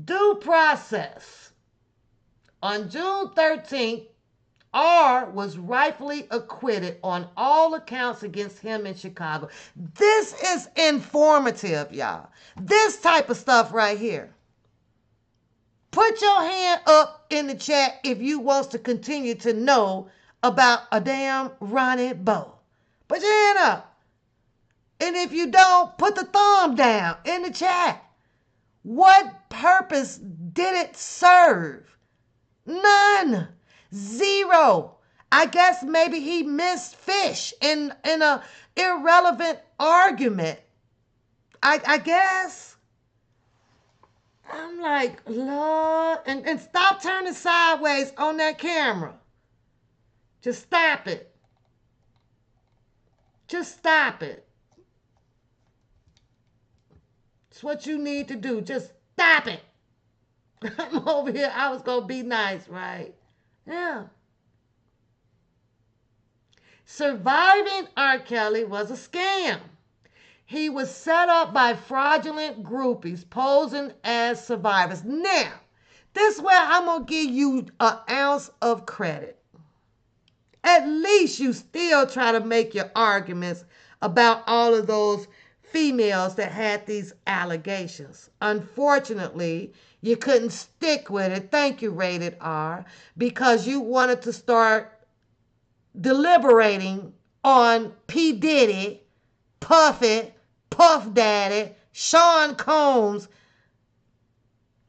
[SPEAKER 3] Due process. On June 13th, R was rightfully acquitted on all accounts against him in Chicago. This is informative, y'all. This type of stuff right here. Put your hand up in the chat if you want to continue to know about a damn Ronnie Bow. Put your hand up. And if you don't, put the thumb down in the chat. What purpose did it serve? None. Zero. I guess maybe he missed fish in a irrelevant argument. I guess. I'm like, Lord, and stop turning sideways on that camera. Just stop it. Just stop it. It's what you need to do. Just stop it. I'm over here. I was going to be nice, right? Yeah. Surviving R. Kelly was a scam. He was set up by fraudulent groupies posing as survivors. Now, this is where I'm going to give you an ounce of credit. At least you still try to make your arguments about all of those females that had these allegations. Unfortunately, you couldn't stick with it. Thank you, Rated R, because you wanted to start deliberating on P. Diddy, Puffy, Puff Daddy, Sean Combs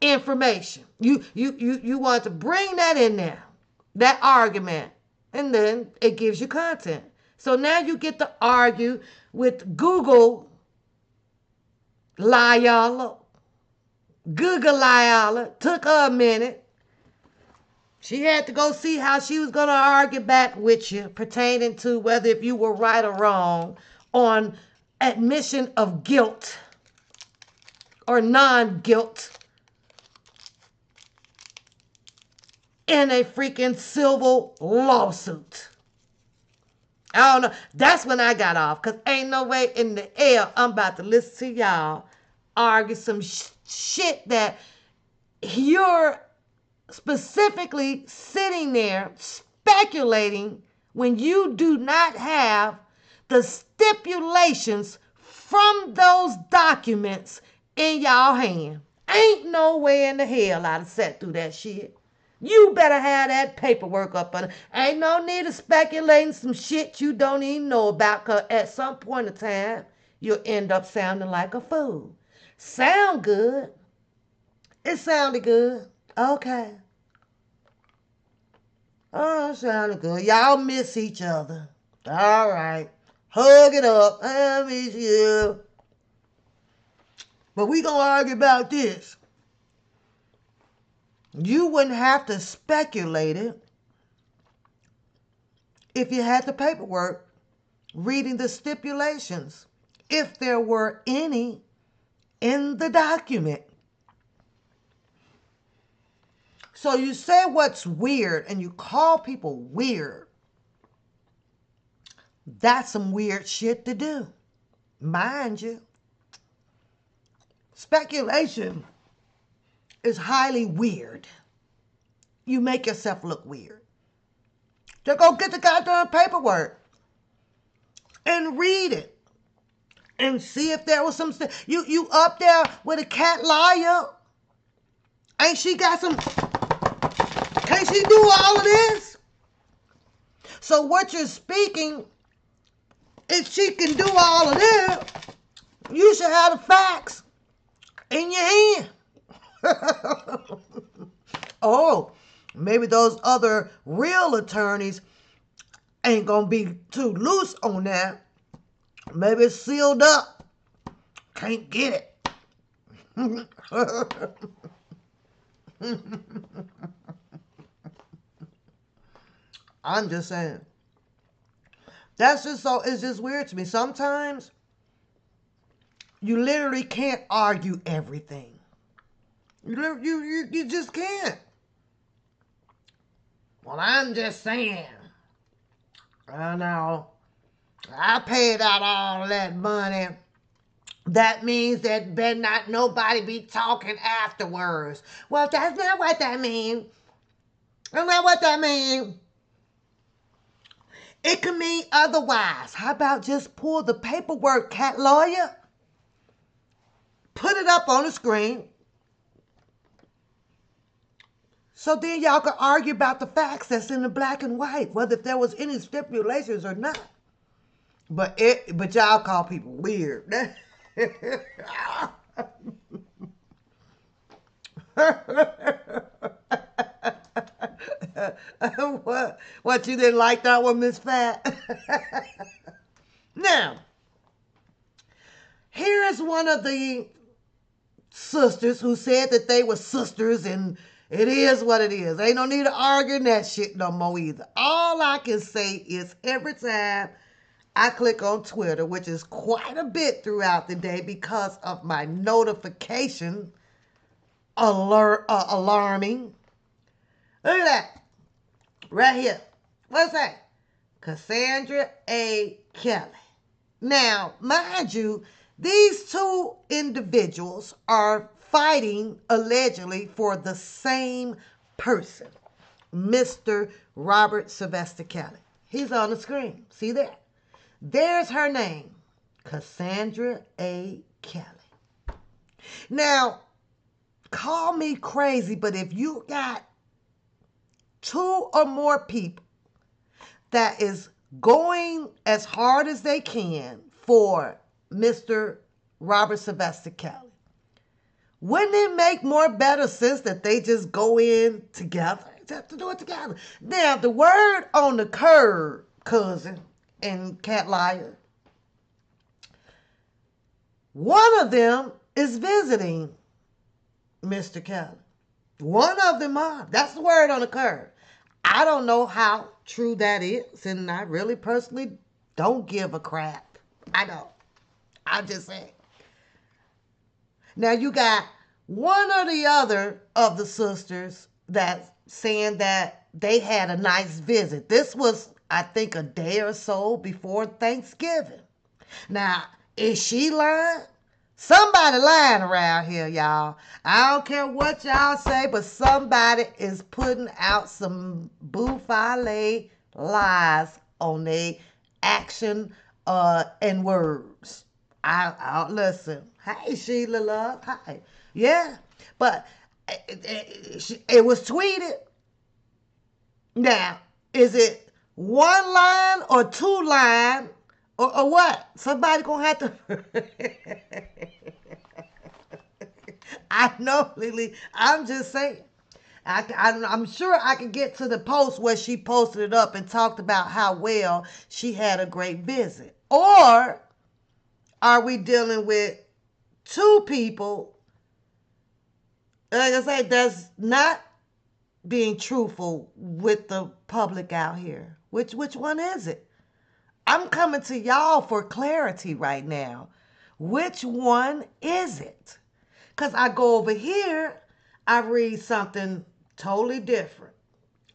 [SPEAKER 3] information. You want to bring that in there, that argument, and then it gives you content. So now you get to argue with Google Layala. Google Layala. Took her a minute. She had to go see how she was going to argue back with you pertaining to whether if you were right or wrong on admission of guilt or non-guilt in a freaking civil lawsuit. I don't know. That's when I got off, because ain't no way in the air I'm about to listen to y'all argue some shit that you're specifically sitting there speculating when you do not have the stipulations from those documents in y'all hand. Ain't no way in the hell I'd have sat through that shit. You better have that paperwork up on it. Ain't no need of speculating some shit you don't even know about, because at some point in time, you'll end up sounding like a fool. Sound good. It sounded good. Okay. Oh, it sounded good. Y'all miss each other. All right. Hug it up. I miss you. But we gonna argue about this. You wouldn't have to speculate it if you had the paperwork, reading the stipulations, if there were any in the document. So you say what's weird and you call people weird. That's some weird shit to do. Mind you, speculation is highly weird. You make yourself look weird. Just go get the goddamn paperwork and read it and see if there was some. You up there with a cat liar? Ain't she got some? Can't she do all of this? So what you're speaking, if she can do all of this, you should have the facts in your hand. Oh, maybe those other real attorneys ain't gonna be too loose on that. Maybe it's sealed up. Can't get it. I'm just saying. That's just so, it's just weird to me. Sometimes you literally can't argue everything. You just can't. Well, I'm just saying. I know. I paid out all that money. That means that better not nobody be talking afterwards. Well, that's not what that means. That's not what that means. It can mean otherwise. How about just pull the paperwork, cat lawyer? Put it up on the screen. So then y'all can argue about the facts that's in the black and white, whether if there was any stipulations or not. But y'all call people weird. What, you didn't like that one, Miss Fat? Now, here is one of the sisters who said that they were sisters, and it is what it is. Ain't no need to argue that shit no more either. All I can say is every time I click on Twitter, which is quite a bit throughout the day because of my notification alarming. Look at that. Right here. What's that? Cassandra R.kelly. Now, mind you, these two individuals are fighting allegedly for the same person, Mr. Robert Sylvester Kelly. He's on the screen. See there? There's her name, Cassandra A. Kelly. Now, call me crazy, but if you got 2 or more people that is going as hard as they can for Mr. Robert Sylvester Kelly, wouldn't it make more better sense that they just go in together? Just to do it together. Now, the word on the curb, cousin and cat liar, one of them is visiting Mr. Kelly. One of them are. That's the word on the curb. I don't know how true that is, and I really personally don't give a crap. I don't. I'm just saying. Now you got one or the other of the sisters that's saying that they had a nice visit. This was, I think, a day or so before Thanksgiving. Now, is she lying? Somebody lying around here, y'all. I don't care what y'all say, but somebody is putting out some buffale lies on their action and words. I listen. Hey, Sheila Love. Hi. Yeah, but it was tweeted. Now, is it 1 line or 2 line or what? Somebody gonna have to. I know, Lily. I'm just saying. I'm sure I could get to the post where she posted it up and talked about how well she had a great visit. Or are we dealing with 2 people, like I say, that's not being truthful with the public out here? Which one is it? I'm coming to y'all for clarity right now. Which one is it? Because I go over here, I read something totally different.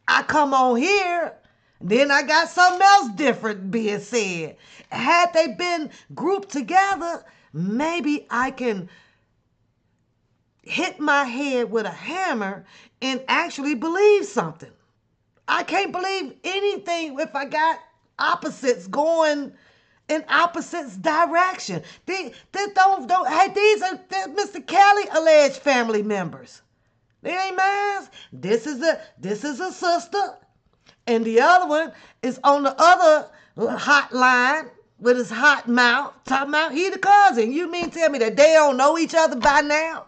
[SPEAKER 3] I come on here, then I got something else different being said. Had they been grouped together, maybe I can hit my head with a hammer and actually believe something. I can't believe anything if I got opposites going in opposites direction. These are Mr. Kelly alleged family members. They ain't mine. This is a sister, and the other one is on the other hotline with his hot mouth talking about he the cousin. You mean tell me that they don't know each other by now?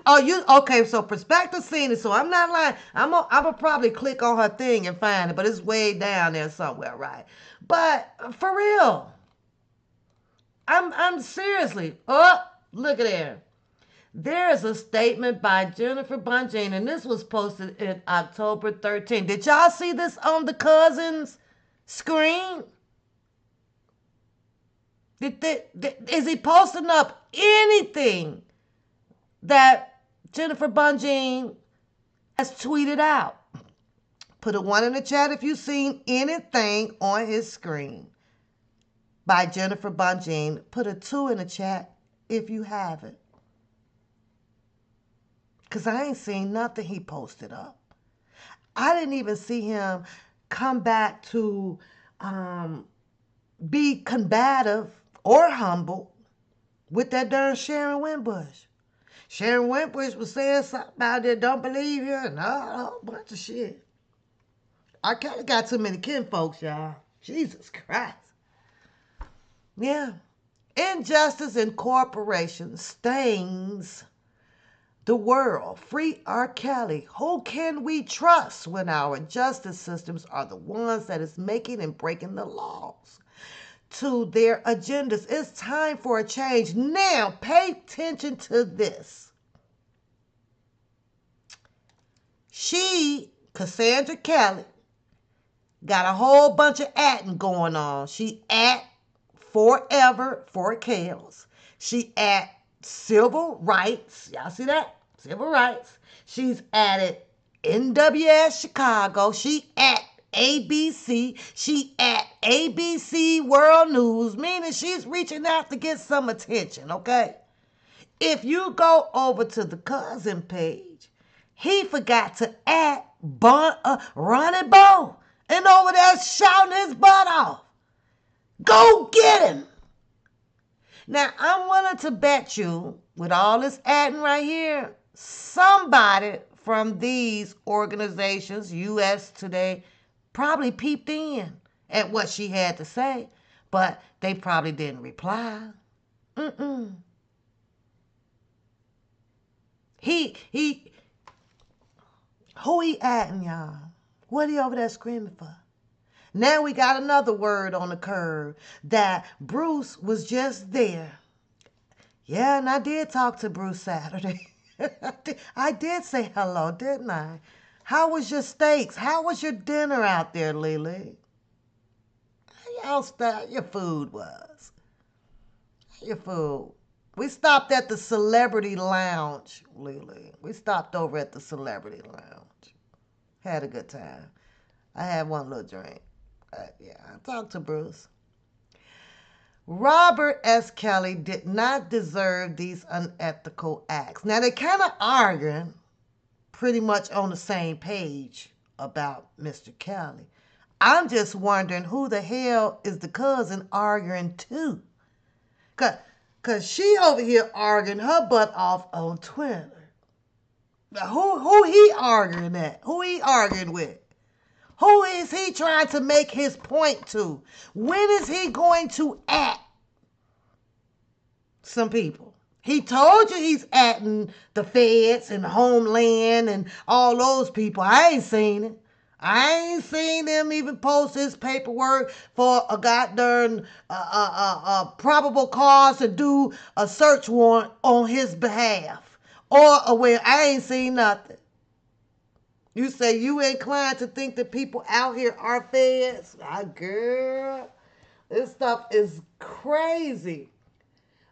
[SPEAKER 3] Okay? So Perspective seen it, so I'm not lying. I'm gonna probably click on her thing and find it, but it's way down there somewhere, right? But for real, I'm seriously. Oh, look at there. There is a statement by Jennifer Bonjean, and this was posted in October 13th. Did y'all see this on the cousin's screen? Is he posting up anything that Jennifer Bonjean has tweeted out? Put a 1 in the chat if you've seen anything on his screen by Jennifer Bonjean. Put a 2 in the chat if you haven't. Because I ain't seen nothing he posted up. I didn't even see him come back to be combative or humble with that darn Sharon Winbush. Sharon Winbush was saying something about that don't believe you and a whole bunch of shit. R.kelly got too many kinfolks, y'all. Jesus Christ. Yeah. Injustice in corporations stains the world. Free R.kelly. Who can we trust when our justice systems are the ones that is making and breaking the laws to their agendas? It's time for a change. Now, pay attention to this. Cassandra Kelly, got a whole bunch of atting going on. She at Forever for Kales. She at Civil Rights. Y'all see that? Civil Rights. She's added NWS Chicago. She at ABC. She at ABC World News, meaning she's reaching out to get some attention, okay? If you go over to the cousin page, he forgot to add Ronnie Bo. and over there shouting his butt off. Go get him. Now, I'm willing to bet you, with all this adding right here, somebody from these organizations, U.S. Today, probably peeped in at what she had to say, but they probably didn't reply. Who he adding, y'all? What he over there screaming for? Now we got another word on the curve that Bruce was just there. Yeah, and I did talk to Bruce Saturday. I did say hello, didn't I? How was your steaks? How was your dinner out there, Lily? How your food was? Your food. We stopped at the Celebrity Lounge, Lily. We stopped over at the Celebrity Lounge. Had a good time. I had one little drink. Yeah, I talked to Bruce. Robert S. Kelly did not deserve these unethical acts. Now, they kind of arguing pretty much on the same page about Mr. Kelly. I'm just wondering who the hell is the cousin arguing to? Because she over here arguing her butt off on Twitter. Who he arguing at? Who he arguing with? Who is he trying to make his point to? When is he going to at some people? He told you he's atting the feds and the Homeland and all those people. I ain't seen it. I ain't seen them even post his paperwork for a goddamn probable cause to do a search warrant on his behalf. I ain't seen nothing. You say you inclined to think that people out here are feds? Girl, this stuff is crazy.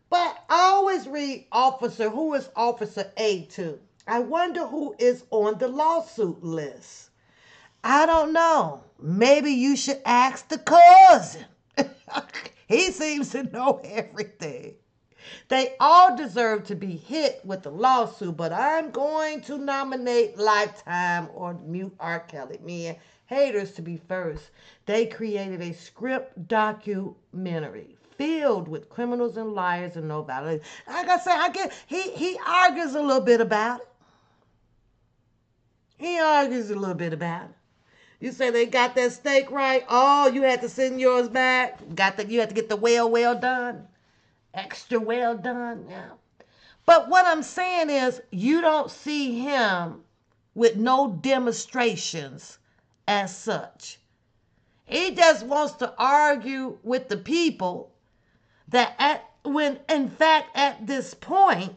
[SPEAKER 3] But I always read officer, who is Officer A to? I wonder who is on the lawsuit list. I don't know. Maybe you should ask the cousin. He seems to know everything. They all deserve to be hit with the lawsuit, but I'm going to nominate Lifetime or mute R.kelly. Man, haters to be first. They created a script documentary filled with criminals and liars and no value. Like I said, I get he argues a little bit about it. He argues a little bit about it. You say they got that steak right. Oh, you had to send yours back. You had to get the well done. Extra well done. Yeah. But what I'm saying is you don't see him with no demonstrations as such. He just wants to argue with the people when in fact at this point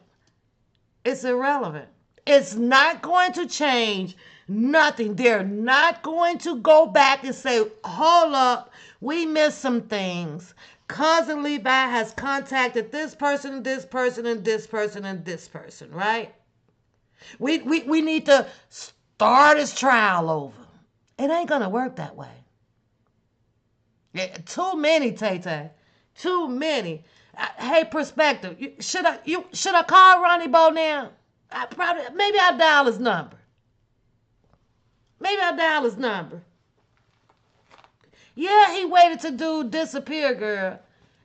[SPEAKER 3] it's irrelevant. It's not going to change nothing. They're not going to go back and say, hold up, we missed some things. Cousin Levi has contacted this person and this person and this person and this person, right? We need to start his trial over. It ain't going to work that way. Yeah, too many, Tay-Tay. Too many. Hey, Perspective, should I call Ronnie Bo now? Maybe I'll dial his number. Yeah, he waited to do disappear, girl.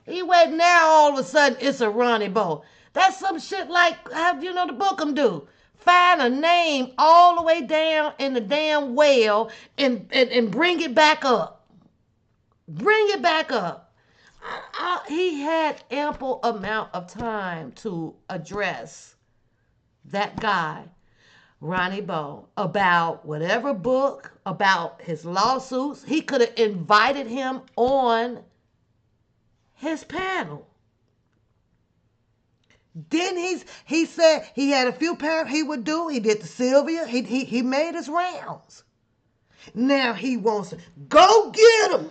[SPEAKER 3] He waited now all of a sudden it's a Ronnie Bo. That's some shit like how the Bookham do. Find a name all the way down in the damn well and bring it back up. Bring it back up. He had ample amount of time to address that guy, Ronnie Bo, about whatever book, about his lawsuits. He could have invited him on his panel. Then he said he had a few panels he would do. He did the Sylvia. He made his rounds. Now he wants to go get him.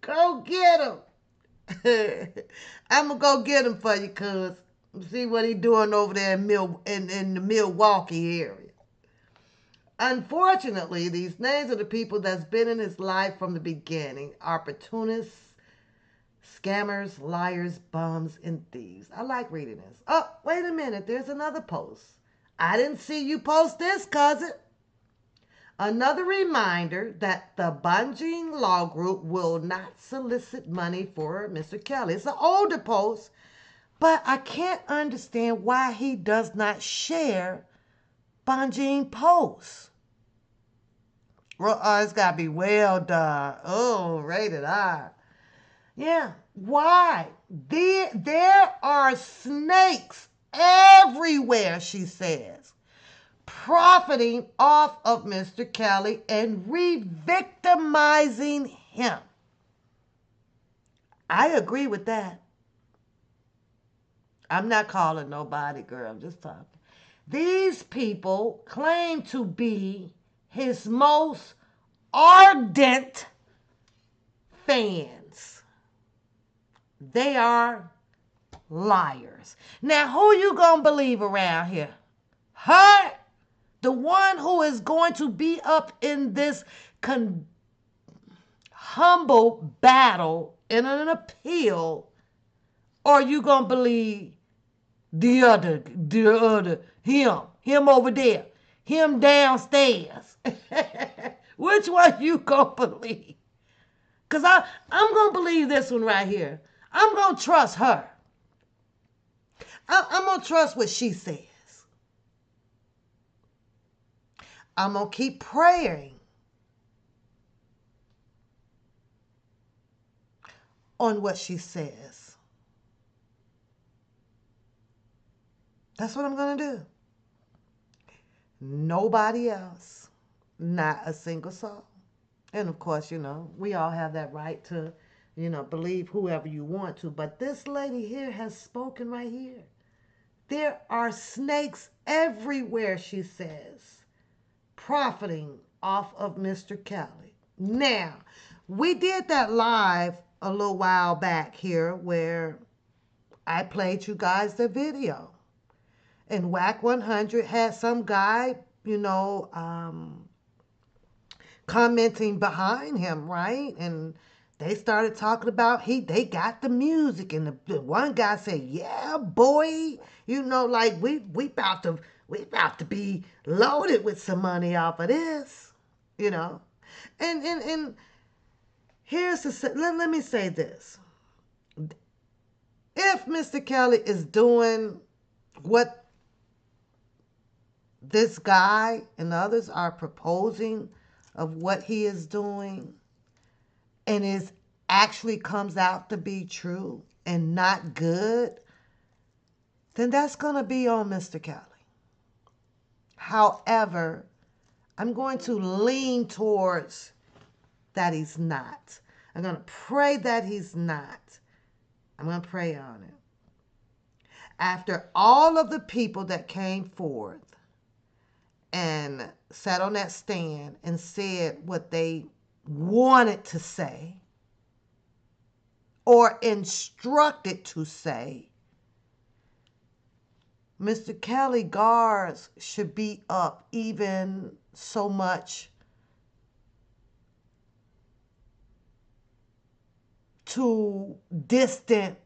[SPEAKER 3] Go get him. I'm going to go get him for you, cuz. See what he doing over there in the Milwaukee area. Unfortunately, these names of the people that's been in his life from the beginning. Opportunists, scammers, liars, bums, and thieves. I like reading this. Oh, wait a minute. There's another post. I didn't see you post this, cousin. Another reminder that the Bonjean Law Group will not solicit money for Mr. Kelly. It's an older post, but I can't understand why he does not share Bonjean posts. It's got to be well done. Oh, rated R. Yeah. Why? There are snakes everywhere, she says, profiting off of Mr. Kelly and re-victimizing him. I agree with that. I'm not calling nobody, girl. I'm just talking. These people claim to be his most ardent fans. They are liars. Now, who you gonna believe around here? Her? The one who is going to be up in this humble battle in an appeal, or you gonna believe the other, him over there, him downstairs? Which one you gonna believe? Because I'm gonna believe this one right here. I'm gonna trust her. I'm gonna trust what she says. I'm gonna keep praying on what she says. That's what I'm going to do. Nobody else. Not a single soul. And of course, we all have that right to, believe whoever you want to. But this lady here has spoken right here. There are snakes everywhere, she says, profiting off of Mr. Kelly. Now, we did that live a little while back here where I played you guys the video. And wack100 had some guy, commenting behind him, right? And they started talking about they got the music, and the one guy said, "Yeah, boy, like we about to be loaded with some money off of this, And here's let me say this: if Mr. Kelly is doing what this guy and others are proposing of what he is doing, and it actually comes out to be true and not good, then that's going to be on Mr. Kelly. However, I'm going to lean towards that he's not. I'm going to pray that he's not. I'm going to pray on it. After all of the people that came forth and sat on that stand and said what they wanted to say or instructed to say, Mr. Kelly guards should be up even so much to distant,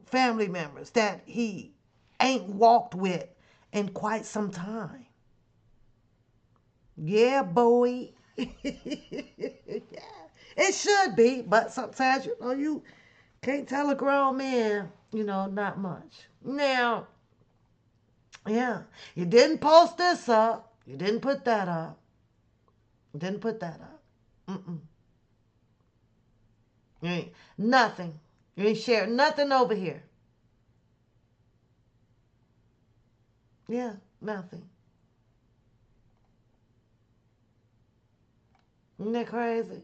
[SPEAKER 3] family members that he ain't walked with in quite some time. Yeah, boy. Yeah. It should be, but sometimes, you can't tell a grown man, not much. Now, yeah, you didn't post this up. You didn't put that up. You didn't put that up. You ain't nothing. You ain't shared nothing over here. Yeah, nothing. Isn't that crazy?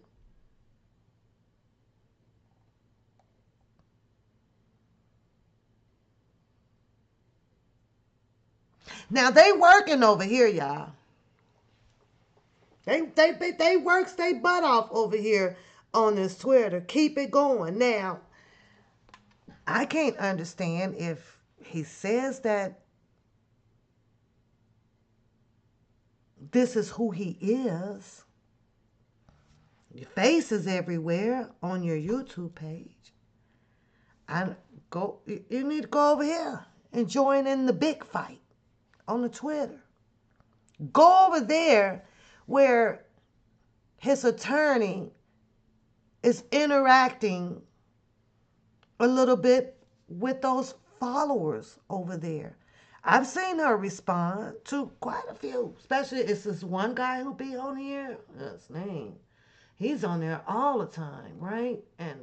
[SPEAKER 3] Now they working over here, y'all. They works they butt off over here on this Twitter. Keep it going. Now, I can't understand if he says that this is who he is. Your face is everywhere on your YouTube page. You need to go over here and join in the big fight on the Twitter. Go over there where his attorney is interacting a little bit with those followers over there. I've seen her respond to quite a few, especially it's this one guy who be on here. That's his name. He's on there all the time, right? And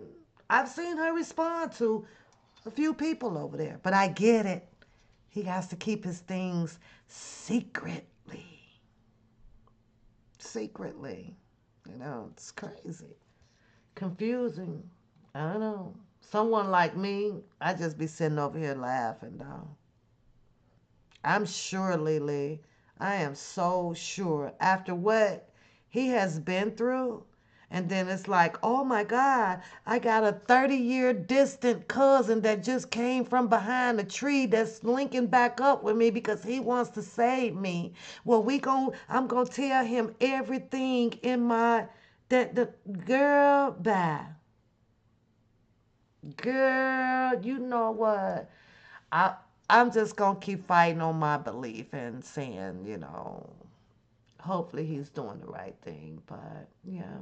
[SPEAKER 3] I've seen her respond to a few people over there. But I get it. He has to keep his things secretly. Secretly. You know, it's crazy. Confusing. I don't know. Someone like me, I just be sitting over here laughing, dog. I'm sure, Lily, I am so sure after what he has been through, and then it's like, oh my God, I got a 30-year distant cousin that just came from behind a tree that's linking back up with me because he wants to save me. Well, I'm gonna tell him everything in my that the girl bye. Girl, you know what? I I'm just gonna keep fighting on my belief and saying, hopefully he's doing the right thing. But yeah.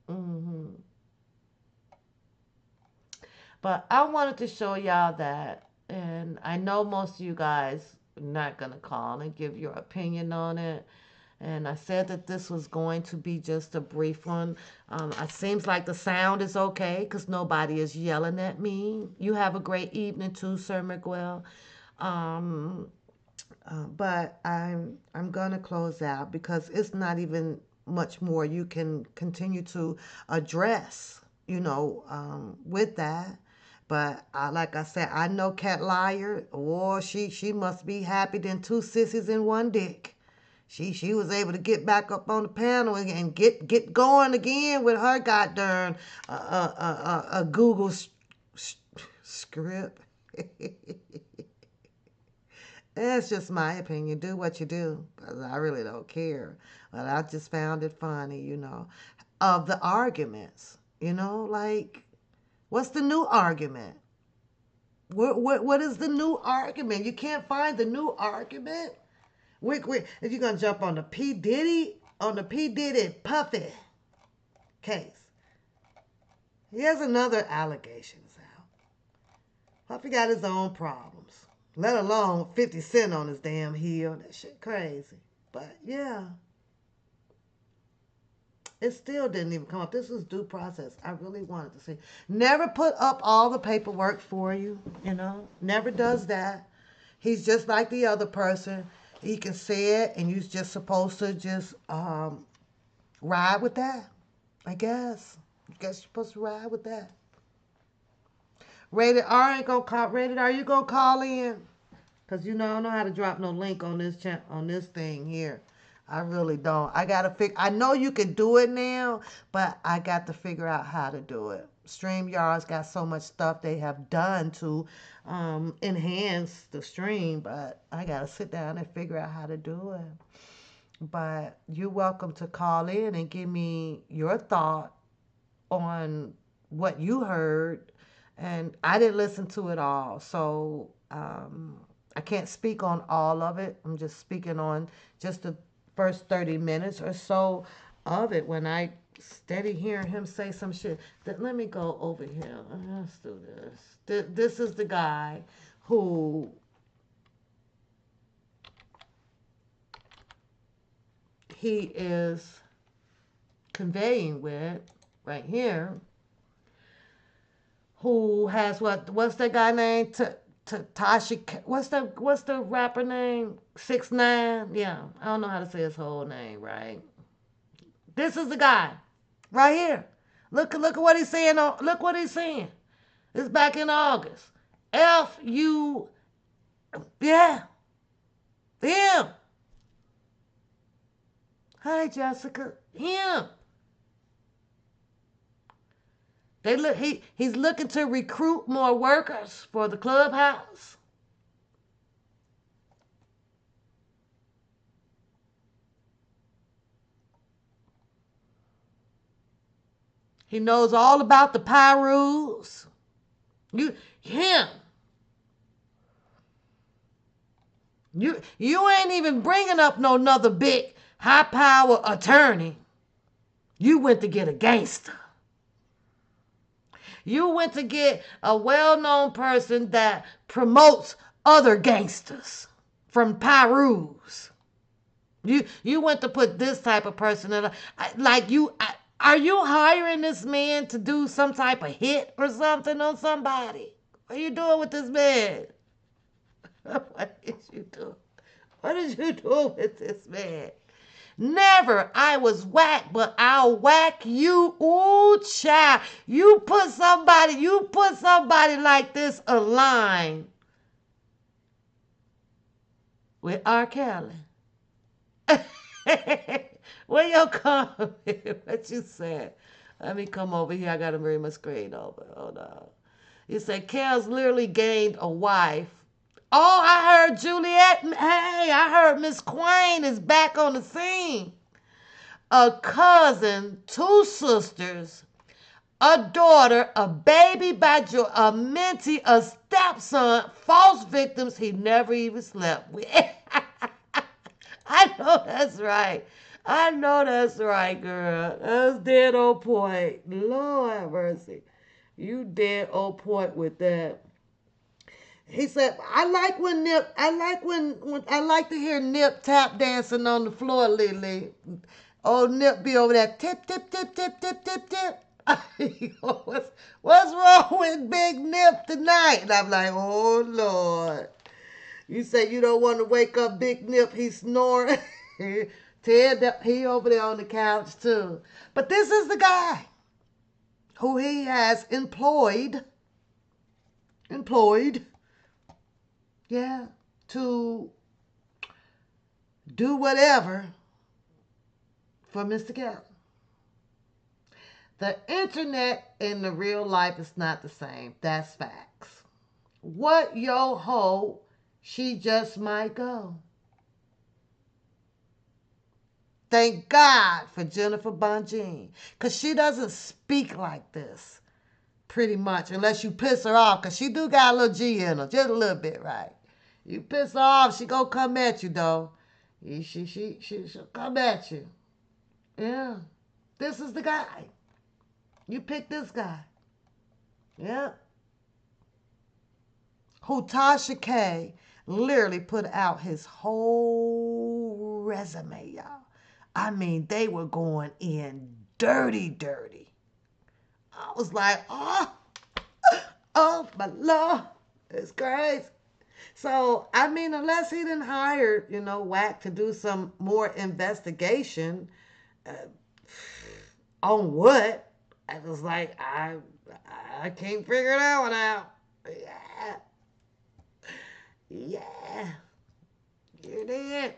[SPEAKER 3] hmm But I wanted to show y'all that, and I know most of you guys are not gonna call and give your opinion on it. And I said that this was going to be just a brief one. It seems like the sound is okay because nobody is yelling at me. You have a great evening too, Sir Miguel. Um, but I'm gonna close out because it's not even much more you can continue to address, with that. But like I said, I know Cat Liar. Oh, she must be happy than two sissies in one dick. She was able to get back up on the panel and get going again with her goddamn Google script. That's just my opinion. Do what you do. I really don't care. But I just found it funny, of the arguments. Like, what's the new argument? What is the new argument? You can't find the new argument? If you're gonna jump on the P Diddy Puffy case, he has another allegations out. Puffy got his own problems, let alone 50 Cent on his damn heel. That shit crazy. But yeah, it still didn't even come up. This was due process. I really wanted to see. Never put up all the paperwork for you, Never does that. He's just like the other person. He can say it, and you're just supposed to just ride with that, I guess. I guess you're supposed to ride with that. Rated R ain't gonna call. Rated R, you gonna call in? Cause I don't know how to drop no link on this thing here. I really don't. I know you can do it now, but I got to figure out how to do it. StreamYard's got so much stuff they have done to enhance the stream, but I got to sit down and figure out how to do it. But you're welcome to call in and give me your thought on what you heard. And I didn't listen to it all, so I can't speak on all of it. I'm just speaking on just the first 30 minutes or so of it when I steady hearing him say some shit. Let me go over here. Let's do this. This is the guy who he is conveying with right here, who has what's that guy name? Tasha, what's the rapper name? 6ix9ine. Yeah, I don't know how to say his whole name right. This is the guy right here. Look at what he's saying. Look what he's saying. It's back in August. Yeah, him. Hi, Jessica. Him. He's looking to recruit more workers for the clubhouse. He knows all about the Pyrus. Him. You ain't even bringing up no another big high power attorney. You went to get a gangster. You went to get a well-known person that promotes other gangsters from Pirus. You went to put this type of person in. Are you hiring this man to do some type of hit or something on somebody? What are you doing with this man? What did you do? What did you do with this man? Never. I was whack, but I'll whack you. Ooh, child. You put somebody like this aligned with R.kelly. Where your comment? What you said? Let me come over here. I gotta bring my screen over. Hold on. You said Kel's literally gained a wife. Oh, I heard Juliet. Hey, I heard Miss Quain is back on the scene. A cousin, two sisters, a daughter, a baby by a mentee, a stepson, false victims he never even slept with. I know that's right. I know that's right, girl. That's dead on point. Lord have mercy. You dead on point with that. He said, I like to hear Nip tap dancing on the floor lately. Old Nip be over there, tip, tip, tip, tip, tip, tip, tip. What's wrong with Big Nip tonight? And I'm like, oh, Lord. You say you don't want to wake up Big Nip, he's snoring. Ted, he over there on the couch, too. But this is the guy who he has employed, yeah, to do whatever for Mr. Kelly. The internet and the real life is not the same. That's facts. What yo ho, she just might go. Thank God for Jennifer Bonjean, because she doesn't speak like this, pretty much, unless you piss her off, because she do got a little G in her, just a little bit, right? You piss her off, she gonna come at you, though. She'll come at you. Yeah. This is the guy. You pick this guy. Yeah. Who Tasha K literally put out his whole resume, y'all. I mean, they were going in dirty. I was like, oh my Lord, it's crazy. So, I mean, unless he didn't hire, Wack to do some more investigation on what, I was like, I can't figure that one out. Yeah, you did.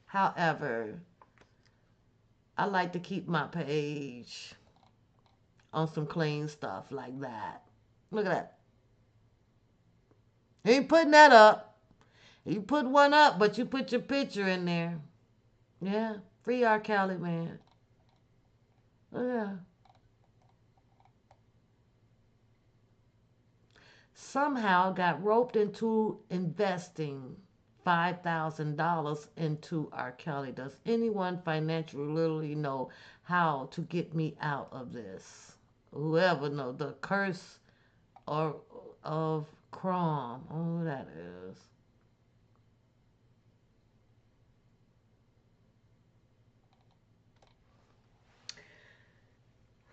[SPEAKER 3] However, I like to keep my page on some clean stuff like that. Look at that. He ain't putting that up. You put one up, but you put your picture in there. Yeah, free R.kelly, man. Yeah. Somehow got roped into investing $5,000 into R.kelly. Does anyone financially literally know how to get me out of this? Whoever knows the curse of Chrome. Oh, that is.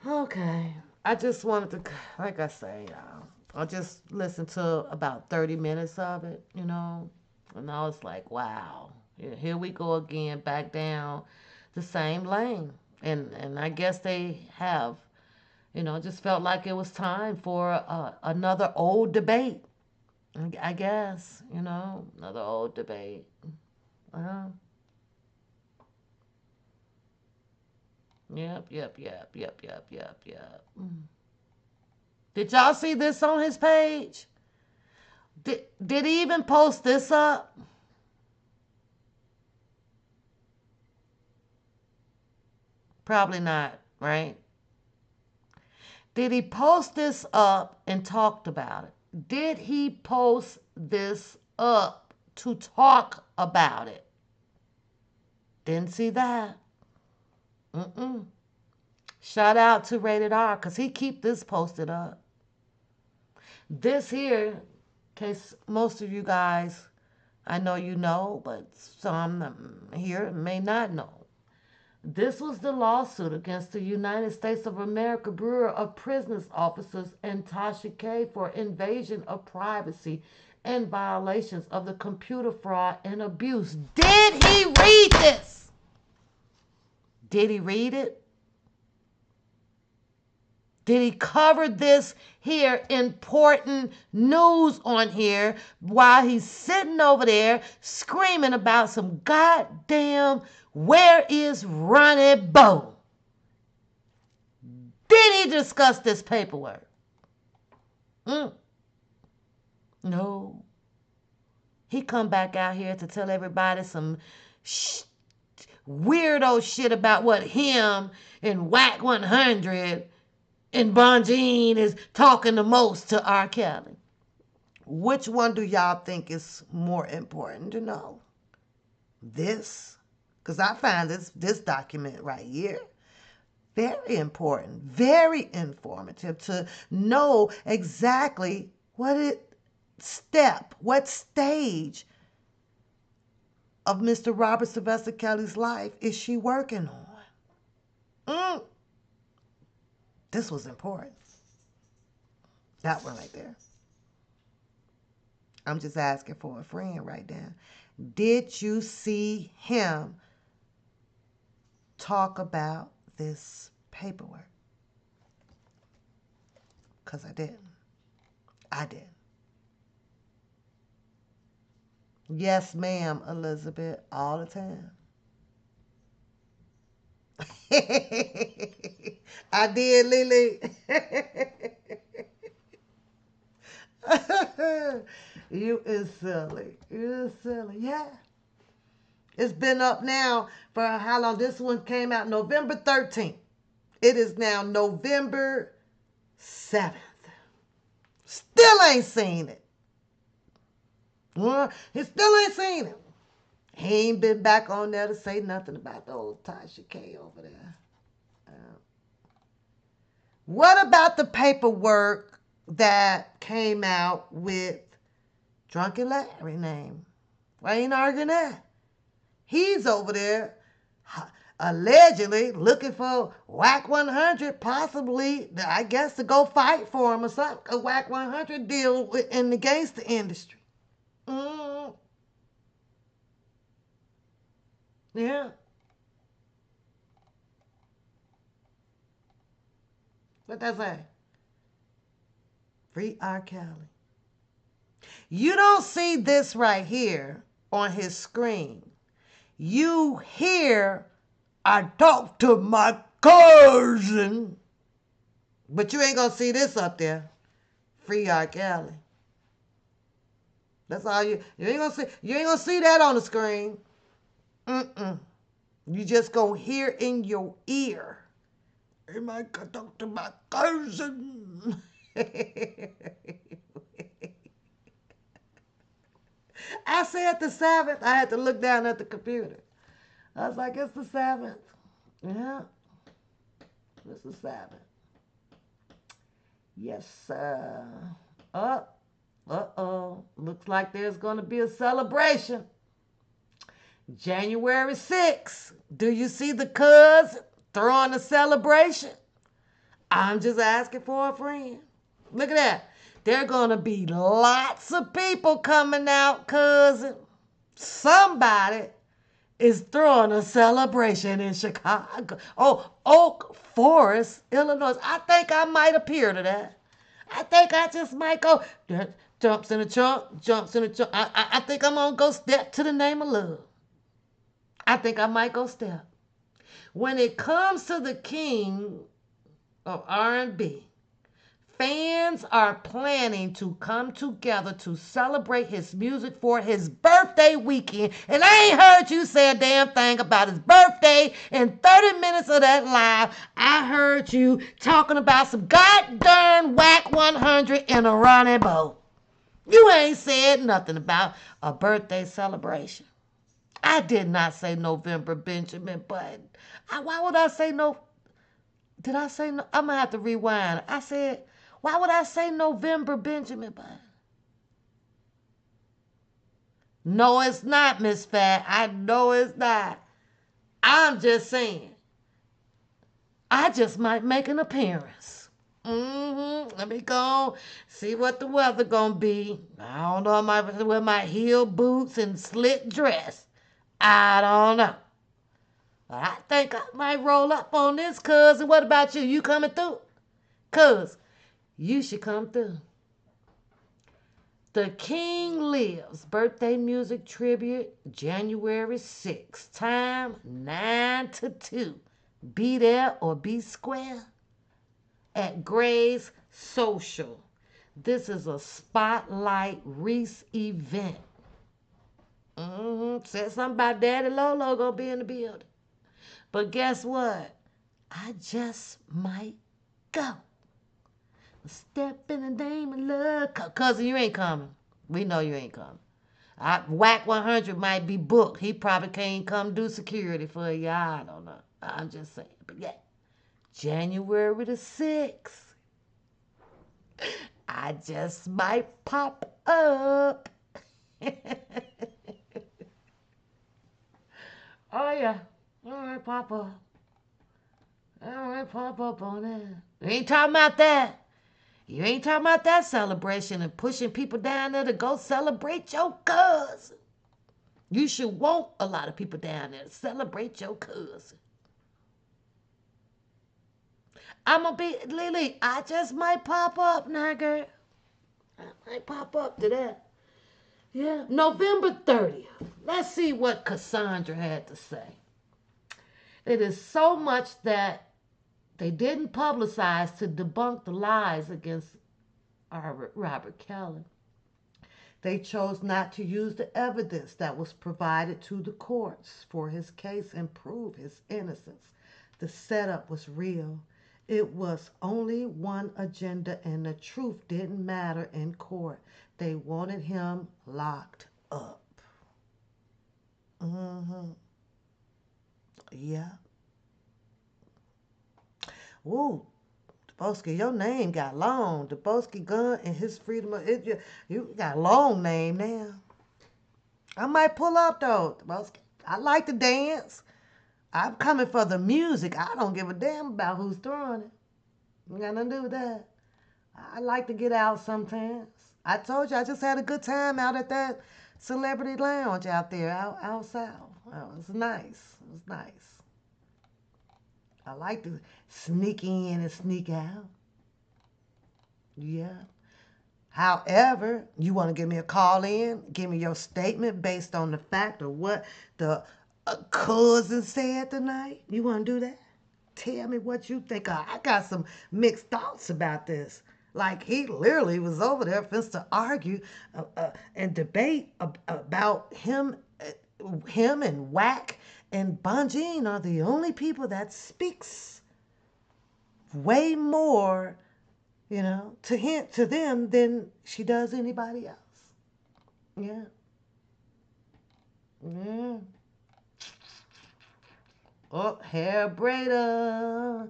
[SPEAKER 3] Okay. I just wanted to, like I say, I just listened to about 30 minutes of it, and I was like, wow, here we go again, back down the same lane. And I guess they have, just felt like it was time for another old debate. I guess, another old debate. Well, yep. Did y'all see this on his page? Did he even post this up? Probably not, right? Did he post this up and talked about it? Did he post this up to talk about it? Didn't see that. Shout out to Rated R, because he keep this posted up. This here, in case most of you guys, I know you know, but some here may not know. This was the lawsuit against the United States of America Bureau of Prisons officers and Tasha K for invasion of privacy and violations of the Computer Fraud and Abuse. Did he read this? Did he read it? Did he cover this here important news on here while he's sitting over there screaming about some goddamn where is Ronnie Bo? Did he discuss this paperwork? No. He come back out here to tell everybody some weirdo shit about what him and wack100 and Bonjean is talking the most to R.kelly. Which one do y'all think is more important to know? This? Because I find this document right here very important, very informative to know exactly what stage of Mr. Robert Sylvester Kelly's life is she working on. This was important. That one right there. I'm just asking for a friend right there. Did you see him talk about this paperwork? Because I didn't. I didn't. Yes, ma'am, Elizabeth, all the time. I did, Lily. You is silly. You is silly. Yeah. It's been up now for how long? This one came out November 13th. It is now November 7th. Still ain't seen it. Well, he still ain't seen it. He ain't been back on there to say nothing about the old Tasha K over there. What about the paperwork that came out with Drunken Larry name? Why ain't arguing that? He's over there allegedly looking for wack100, possibly, I guess, to go fight for him or something. A wack100 deal in the gangster industry. Yeah. What that say? Free R.kelly. You don't see this right here on his screen. You hear, I talk to my cousin. But you ain't gonna see this up there. Free R.kelly. That's all you ain't gonna see that on the screen. You just gonna hear in your ear. Hey, I can talk to my cousin. I said the 7th. I had to look down at the computer. I was like, it's the 7th. Yeah. It's the 7th. Yes, sir. Uh-oh. Looks like there's going to be a celebration. January 6th. Do you see the cuz throwing a celebration? I'm just asking for a friend. Look at that. There are going to be lots of people coming out, cousin. Somebody is throwing a celebration in Chicago. Oh, Oak Forest, Illinois. I think I might appear to that. I think I just might go. Jumps in the trunk. I think I'm going to go step to the name of love. I think I might go step. When it comes to the king of R&B, fans are planning to come together to celebrate his music for his birthday weekend. And I ain't heard you say a damn thing about his birthday. In 30 minutes of that live, I heard you talking about some goddamn whack 100 in a running boat. You ain't said nothing about a birthday celebration. I did not say November Benjamin Button. Why would I say no? Did I say no? I'm going to have to rewind. I said, why would I say November Benjamin Button? No, it's not, Miss Fat. I know it's not. I'm just saying. I just might make an appearance. Let me go see what the weather gonna be. I don't know. I might wear my heel boots and slit dress. I don't know. But I think I might roll up on this, cuz. And what about you? You coming through? Cuz, you should come through. The King Lives birthday music tribute, January 6th. Time 9 to 2. Be there or be square at Gray's Social. This is a Spotlight Reese event. Said something about Daddy Lolo gonna be in the building. But guess what? I just might go. Step in the name of love. Cousin, you ain't coming. We know you ain't coming. Wack 100 might be booked. He probably can't come do security for you. I don't know. I'm just saying. But yeah, January the 6th. I just might pop up. Oh, yeah. All right, pop up. All right, pop up on that. You ain't talking about that. You ain't talking about that celebration and pushing people down there to go celebrate your cousin. You should want a lot of people down there to celebrate your cousin. I'm going to be, Lily, I just might pop up now, girl. I might pop up to that. Yeah, November 30th. Let's see what Cassandra had to say. It is so much that they didn't publicize to debunk the lies against R.kelly. They chose not to use the evidence that was provided to the courts for his case and prove his innocence. The setup was real. It was only one agenda, and the truth didn't matter in court. They wanted him locked up. Yeah. Ooh, Dubosky, your name got long. Dubosky Gun and his freedom of it. You got a long name now. I might pull up though, Dubosky. I like to dance. I'm coming for the music. I don't give a damn about who's throwing it. You got nothing to do with that. I like to get out sometimes. I told you I just had a good time out at that celebrity lounge out there, out south. Oh, it was nice. It was nice. I like to sneak in and sneak out. Yeah. However, you want to give me a call in, give me your statement based on the fact of what the cousin said tonight. You want to do that? Tell me what you think. I got some mixed thoughts about this. Like, he literally was over there for us to argue and debate about him and Wack and Bonjean are the only people that speaks way more, to them than she does anybody else. Yeah. Yeah. Oh, hair braider.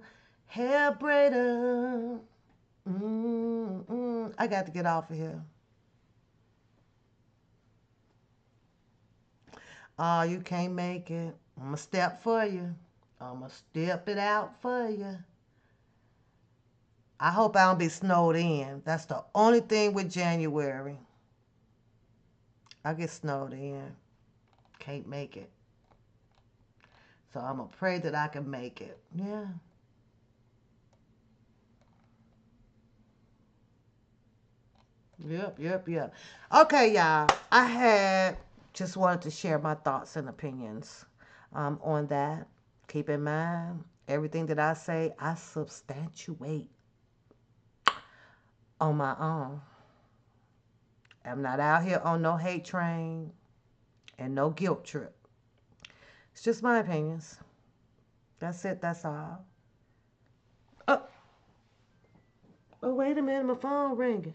[SPEAKER 3] I got to get off of here. Oh, you can't make it. I'm going to step for you. I'm going to step it out for you. I hope I don't be snowed in. That's the only thing with January. I get snowed in. Can't make it. So I'm going to pray that I can make it. Yeah. Yep. Okay, y'all. Just wanted to share my thoughts and opinions on that. Keep in mind, everything that I say, I substantiate. on my own. I'm not out here on no hate train and no guilt trip. It's just my opinions. That's it. That's all. Oh, oh wait a minute. My phone ringing.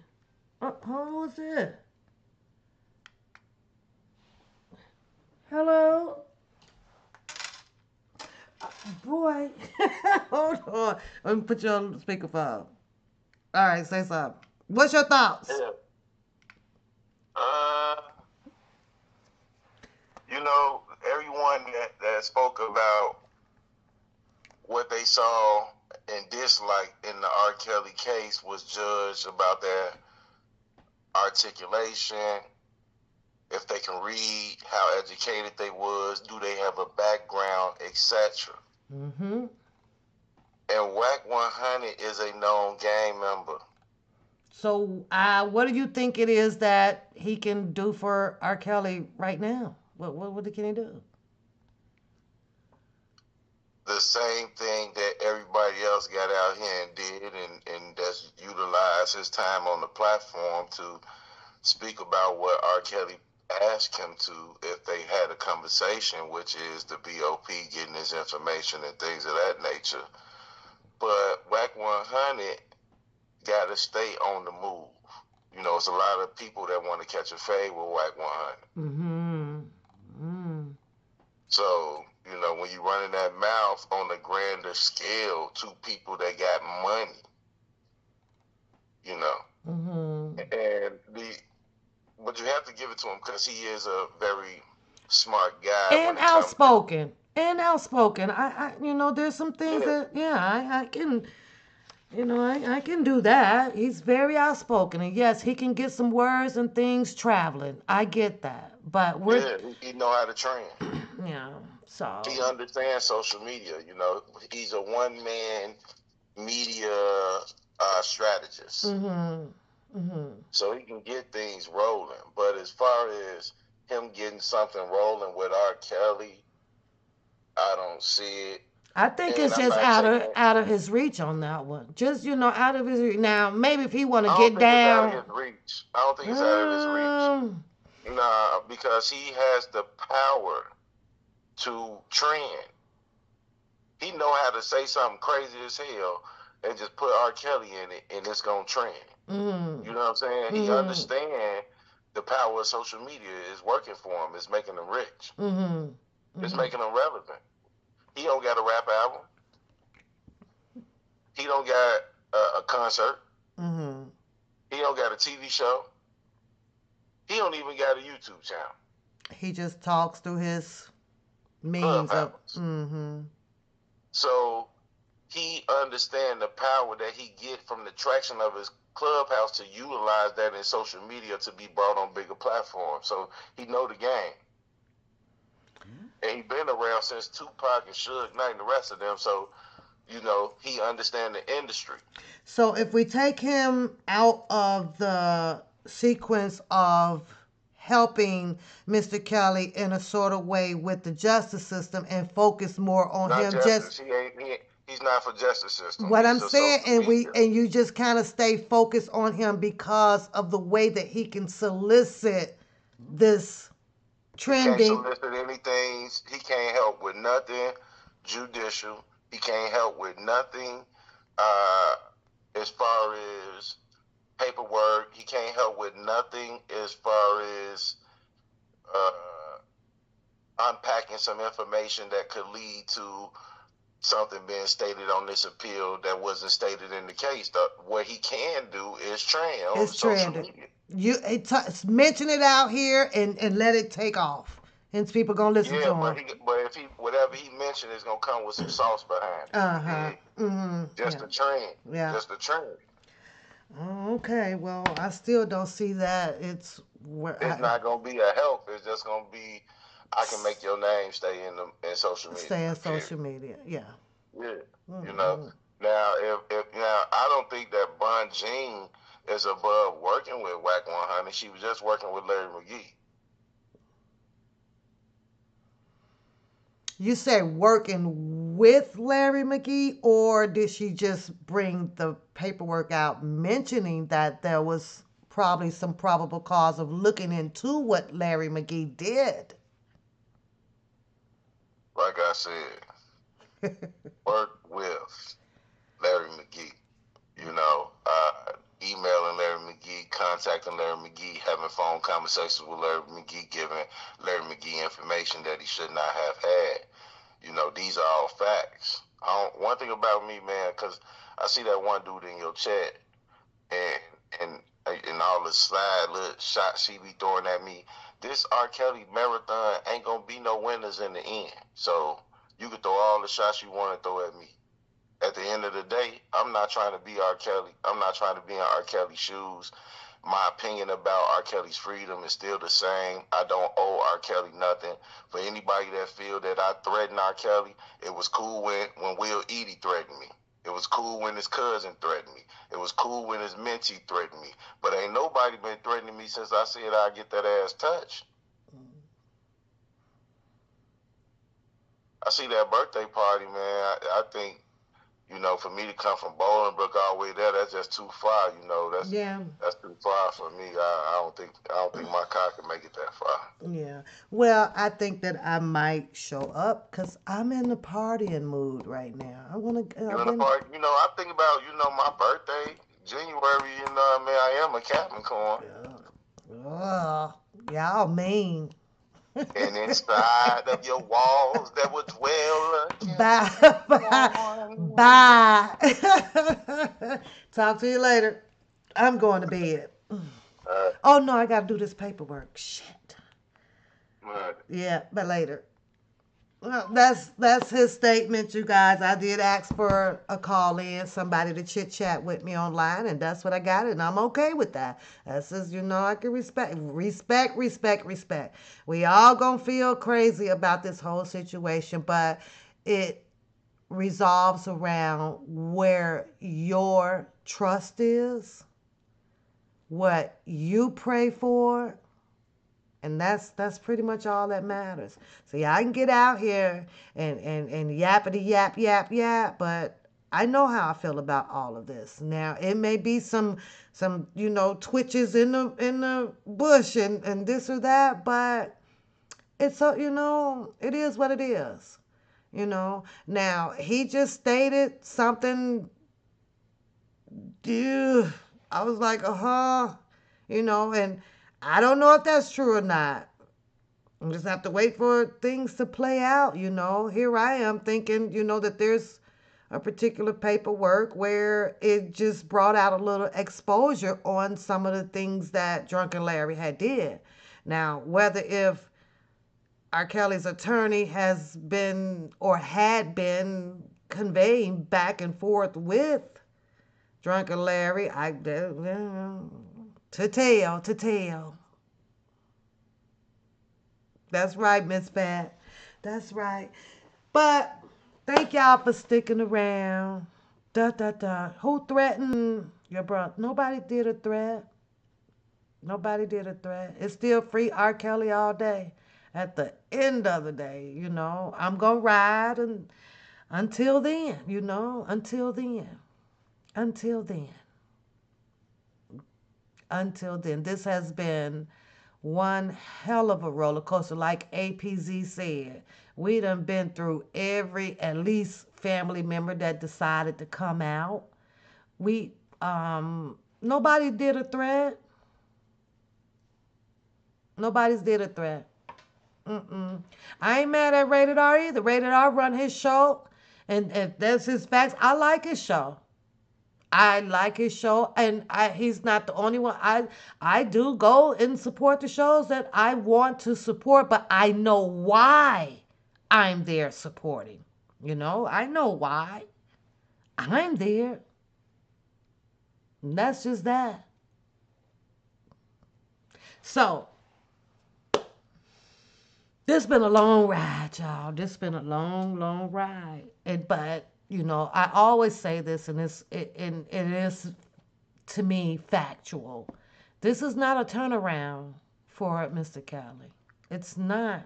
[SPEAKER 3] Oh, who's it? Hello? Boy. Hold on. Let me put you on speakerphone. All right, say something. What's your thoughts?
[SPEAKER 4] Yeah. Uh, everyone that spoke about what they saw and disliked in the R. Kelly case was judged about their articulation, if they can read, how educated they was, do they have a background, etc.
[SPEAKER 3] Mm-hmm.
[SPEAKER 4] And wack100 is a known gang member.
[SPEAKER 3] So, what do you think it is that he can do for R. Kelly right now? What can he do?
[SPEAKER 4] The same thing that everybody else got out here and did, and that's utilized his time on the platform to speak about what R. Kelly asked him to if they had a conversation, which is the BOP getting his information and things of that nature. But wack100 got to stay on the move. It's a lot of people that want to catch a fade with wack100.
[SPEAKER 3] Mm-hmm. Mm.
[SPEAKER 4] So, when you running that mouth on a grander scale to people that got money,
[SPEAKER 3] Mm-hmm.
[SPEAKER 4] but you have to give it to him because he is a very smart guy when
[SPEAKER 3] And
[SPEAKER 4] it comes
[SPEAKER 3] outspoken. And outspoken. There's some
[SPEAKER 4] to,
[SPEAKER 3] things
[SPEAKER 4] yeah,
[SPEAKER 3] that, I can, I can do that. He's very outspoken. And yes, he can get some words and things traveling. I get that. But
[SPEAKER 4] yeah, he know how to train.
[SPEAKER 3] yeah, so.
[SPEAKER 4] He understands social media. He's a one-man media strategist.
[SPEAKER 3] Mm-hmm. Mm-hmm.
[SPEAKER 4] So he can get things rolling. But as far as him getting something rolling with R. Kelly, I don't see it.
[SPEAKER 3] I think
[SPEAKER 4] And
[SPEAKER 3] it's
[SPEAKER 4] I'm
[SPEAKER 3] just
[SPEAKER 4] not taking it.
[SPEAKER 3] out of his reach on that one. Just out of his reach. Now maybe if he want to
[SPEAKER 4] I don't
[SPEAKER 3] get
[SPEAKER 4] think it's out of
[SPEAKER 3] down.
[SPEAKER 4] his reach. I don't think it's out of his reach. Nah, because he has the power to trend. He know how to say something crazy as hell and just put R. Kelly in it, and it's gonna trend.
[SPEAKER 3] Mm-hmm.
[SPEAKER 4] You know what I'm saying?
[SPEAKER 3] Mm-hmm.
[SPEAKER 4] He understand the power of social media is working for him. It's making him rich.
[SPEAKER 3] Mm-hmm. Mm-hmm.
[SPEAKER 4] It's making him relevant. He don't got a rap album. He don't got a concert.
[SPEAKER 3] Mm-hmm.
[SPEAKER 4] He don't got a TV show. He don't even got a YouTube channel.
[SPEAKER 3] He just talks through his means of. Mm-hmm.
[SPEAKER 4] So he understand the power that he get from the traction of his clubhouse to utilize that in social media to be brought on bigger platforms. So he know the game. And he been around since Tupac and Suge Knight and the rest of them. So, he understand the industry.
[SPEAKER 3] So if we take him out of the sequence of helping Mr. Kelly in a sort of way with the justice system and focus more on
[SPEAKER 4] Not
[SPEAKER 3] him
[SPEAKER 4] justice.
[SPEAKER 3] just
[SPEAKER 4] He's not for justice system.
[SPEAKER 3] what I'm
[SPEAKER 4] He's a
[SPEAKER 3] saying,
[SPEAKER 4] social media.
[SPEAKER 3] and you just kind of stay focused on him because of the way that he can solicit this
[SPEAKER 4] He can't
[SPEAKER 3] trending.
[SPEAKER 4] solicit anything. He can't help with nothing judicial. He can't help with nothing as far as paperwork. He can't help with nothing as far as uh, unpacking some information that could lead to something being stated on this appeal that wasn't stated in the case. What he can do is trend on social media.
[SPEAKER 3] Mention it out here and let it take off, and people gonna listen to him.
[SPEAKER 4] But if whatever he mentioned is gonna come with some sauce behind it.
[SPEAKER 3] Uh-huh. Mm-hmm.
[SPEAKER 4] Just a trend.
[SPEAKER 3] Yeah.
[SPEAKER 4] Just a trend.
[SPEAKER 3] Oh, okay. Well, I still don't see that. It's
[SPEAKER 4] not gonna be a help. It's just gonna be I can make your name stay in social media.
[SPEAKER 3] Stay in social media. Yeah.
[SPEAKER 4] Yeah.
[SPEAKER 3] Mm-hmm.
[SPEAKER 4] Now if I don't think that Bonjean is above working with wack100. She was just working with Larry McGee.
[SPEAKER 3] You say working with Larry McGee, or did she just bring the paperwork out mentioning that there was probably some probable cause of looking into what Larry McGee did?
[SPEAKER 4] Like I said, work with Larry McGee. You know, emailing Larry McGee, contacting Larry McGee, having phone conversations with Larry McGee, giving Larry McGee information that he should not have had. You know, these are all facts. One thing about me, man, because I see that one dude in your chat, and and all the slide little shots he be throwing at me. This R. Kelly marathon ain't gonna be no winners in the end. So you can throw all the shots you want to throw at me. At the end of the day, I'm not trying to be R. Kelly. I'm not trying to be in R. Kelly's shoes. My opinion about R. Kelly's freedom is still the same. I don't owe R. Kelly nothing. For anybody that feel that I threatened R. Kelly, it was cool when Will Eady threatened me. It was cool when his cousin threatened me. It was cool when his mentee threatened me. But ain't nobody been threatening me since I said I'd get that ass touched. I see that birthday party, man. I think, you know, for me to come from Bolingbrook all the way there, that's just too far. You know, that's too far for me. I don't think my car can make it that far.
[SPEAKER 3] Yeah. Well, I think that I might show up because I'm in the partying mood right now. I want to.
[SPEAKER 4] You in the party? You know, I think about my birthday, January. You know, what I mean, I am a Capricorn.
[SPEAKER 3] Y'all mean.
[SPEAKER 4] And inside of your walls, there was dwell.
[SPEAKER 3] Bye. Talk to you later. I'm going to bed. Oh no, I gotta do this paperwork. Shit. Yeah, but later. Well, that's his statement, you guys. I did ask for a call in, somebody to chit chat with me online, and that's what I got, and I'm okay with that. That's just, I can respect. We all gonna feel crazy about this whole situation, but it resolves around where your trust is, what you pray for, and that's pretty much all that matters. See, I can get out here and yappity yap, but I know how I feel about all of this. Now, it may be some twitches in the bush and this or that, but it's it is what it is. Now he just stated something. Dude, I was like, and I don't know if that's true or not. I just have to wait for things to play out, Here I am thinking, that there's a particular paperwork where it just brought out a little exposure on some of the things that Drunken Larry had did. Now, whether if R. Kelly's attorney has been or had been conveying back and forth with Drunken Larry, to tell. That's right, Miss Pat. That's right. But thank y'all for sticking around. Who threatened your brother? Nobody did a threat. It's still free R. Kelly all day. At the end of the day, I'm going to ride until then, until then. This has been one hell of a roller coaster. Like APZ said, we done been through every, at least, family member that decided to come out. Nobody did a threat. Nobody's did a threat. I ain't mad at Rated R either. Rated R run his show, and if that's his facts, I like his show. And he's not the only one. I do go and support the shows that I want to support, but I know why I'm there supporting. I know why I'm there. And that's just that. So, this been a long ride, y'all. This been a long, long ride. But I always say this, and it is to me factual. This is not a turnaround for Mr. Kelly. It's not.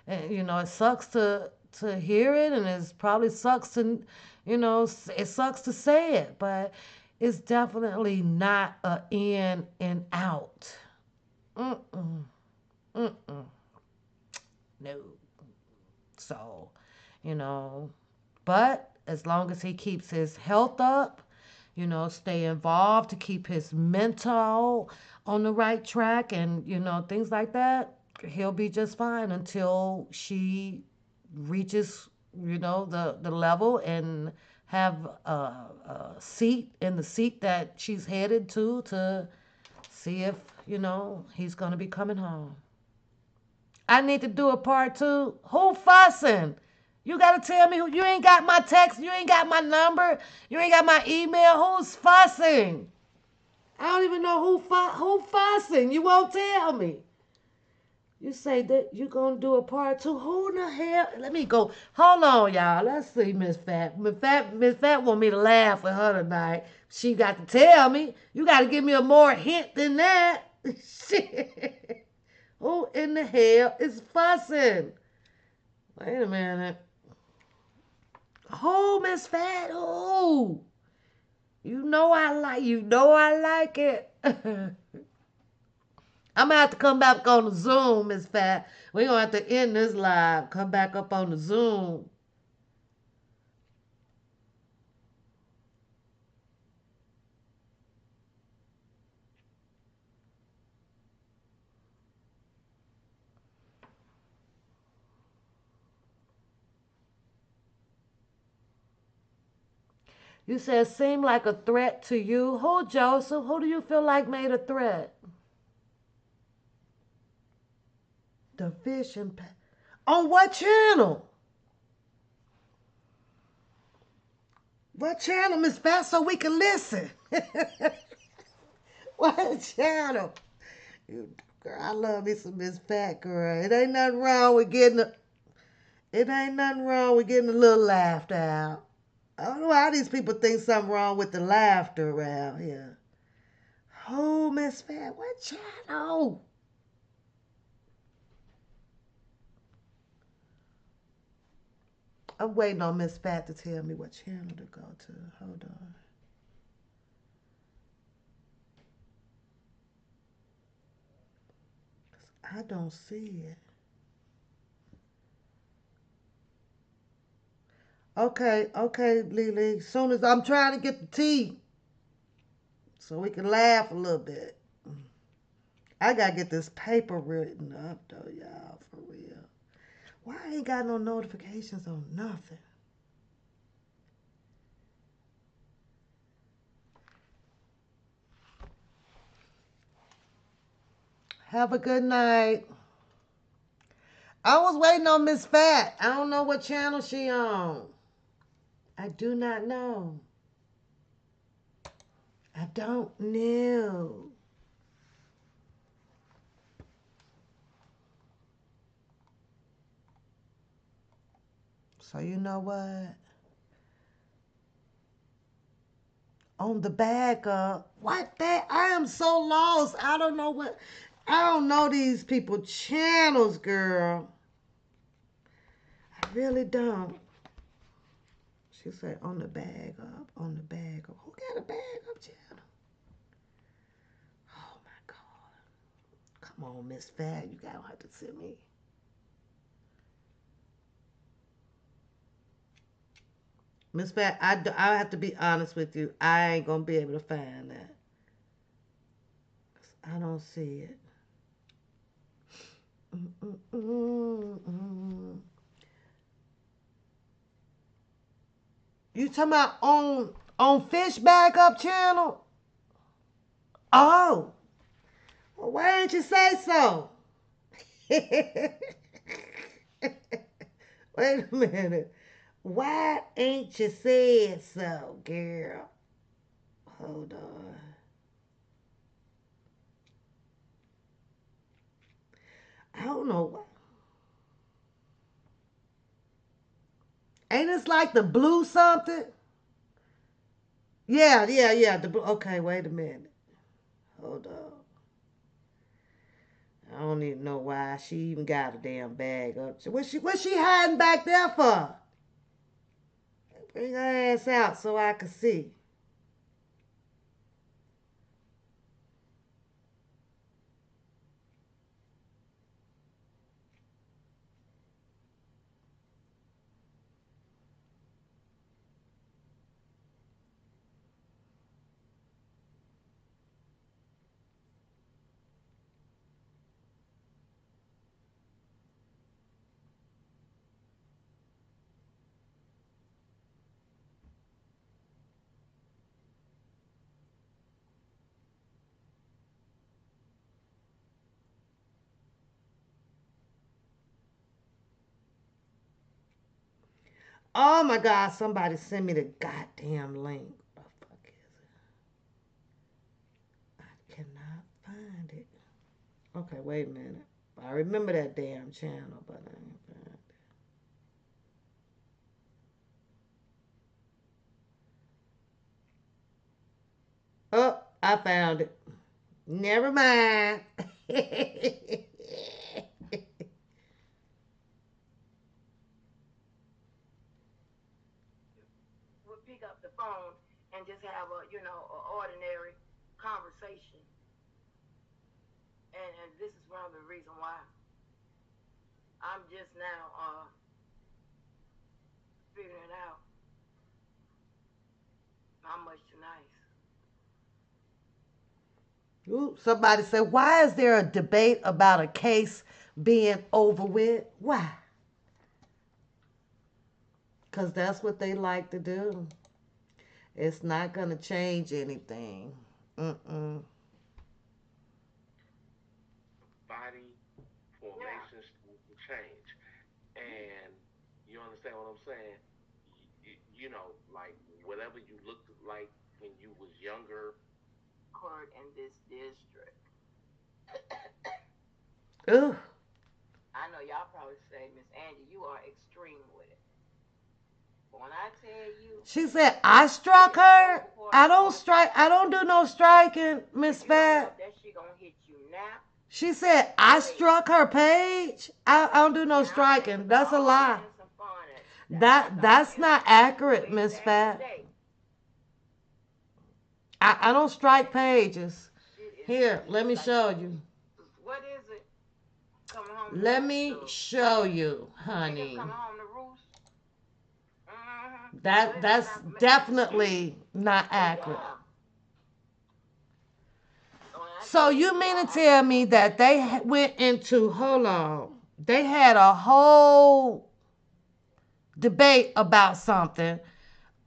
[SPEAKER 3] And, it sucks to to hear it, and it probably sucks to, it sucks to say it, but it's definitely not a in and out. Mm-mm, mm-mm, no. So, you know, but as long as he keeps his health up, stay involved to keep his mental on the right track and, things like that, he'll be just fine until she reaches, the level and have a seat in the seat that she's headed to see if, he's going to be coming home. I need to do a part two. Who fussing? You gotta tell me who. You ain't got my text. You ain't got my number. You ain't got my email. Who's fussing? I don't even know who fussing. You won't tell me. You say that you gonna do a part two. Who in the hell? Let me go. Hold on, y'all. Let's see, Miss Fat. Miss Fat want me to laugh with her tonight. She got to tell me. You got to give me a more hint than that. Shit. Who in the hell is fussing? Wait a minute. Who, Miss Fat? Who? You know I like it. I'm gonna have to come back on the Zoom, Miss Fat. We're gonna have to end this live. Come back up on the Zoom. You said seemed like a threat to you. Who, Joseph? Who do you feel like made a threat? The fish and on what channel? What channel, Miss Fat, so we can listen? What channel? Girl, I love me some Miss Fat, girl. It ain't nothing wrong with getting a little laughed out. I don't know why these people think something wrong with the laughter around here. Oh, Miss Fat, what channel? I'm waiting on Miss Fat to tell me what channel to go to. Hold on. I don't see it. Okay, Lily. Soon as I'm trying to get the tea so we can laugh a little bit. I gotta get this paper written up though, y'all, for real. Why I ain't got no notifications on nothing? Have a good night. I was waiting on Miss Fat. I don't know what channel she on. I do not know. I don't know. So you know what? On the backup. What that? I am so lost. I don't know what. I don't know these people channels, girl. I really don't. She said on the bag up, on the bag up. Who got a bag up channel? Oh my God. Come on, Miss Fat. You gotta have to send me. Miss Fat, I have to be honest with you. I ain't gonna be able to find that. I don't see it. You talking about on Fish Bag Up channel? Oh, well, why didn't you say so? Wait a minute. Why ain't you said so, girl? Hold on. I don't know why. Ain't this like the blue something? Yeah. The blue. Okay, wait a minute. Hold on. I don't even know why she even got a damn bag up. What she hiding back there for? Bring her ass out so I can see. Oh my God, somebody send me the goddamn link. What the fuck is it? I cannot find it. Okay, wait a minute. I remember that damn channel, but I ain't find it. Oh, I found it. Never mind.
[SPEAKER 5] Would pick up the phone and just have a, an ordinary conversation. And this is one of the reasons why I'm just now figuring out how much too nice.
[SPEAKER 3] Ooh, somebody said, why is there a debate about a case being over with? Why? Because that's what they like to do. It's not going to change anything. Mm-mm.
[SPEAKER 6] Body formation starts to change. And you understand what I'm saying? Like whatever you looked like when you was younger.
[SPEAKER 5] Court in this district.
[SPEAKER 3] Ooh.
[SPEAKER 5] I know y'all probably say, Miss Angie, you are extreme with it. But when I tell you,
[SPEAKER 3] She said, I struck her. I don't strike. I don't do no striking, Miss Fat.
[SPEAKER 5] that she gonna hit you now.
[SPEAKER 3] She said, I struck her page. I don't do no striking. That's a lie. That's not accurate, Miss Fat. I don't strike pages. Here, let me show you.
[SPEAKER 5] What is it?
[SPEAKER 3] Let me show you, honey. That's definitely not accurate. So you mean to tell me that they went into, hold on, they had a whole debate about something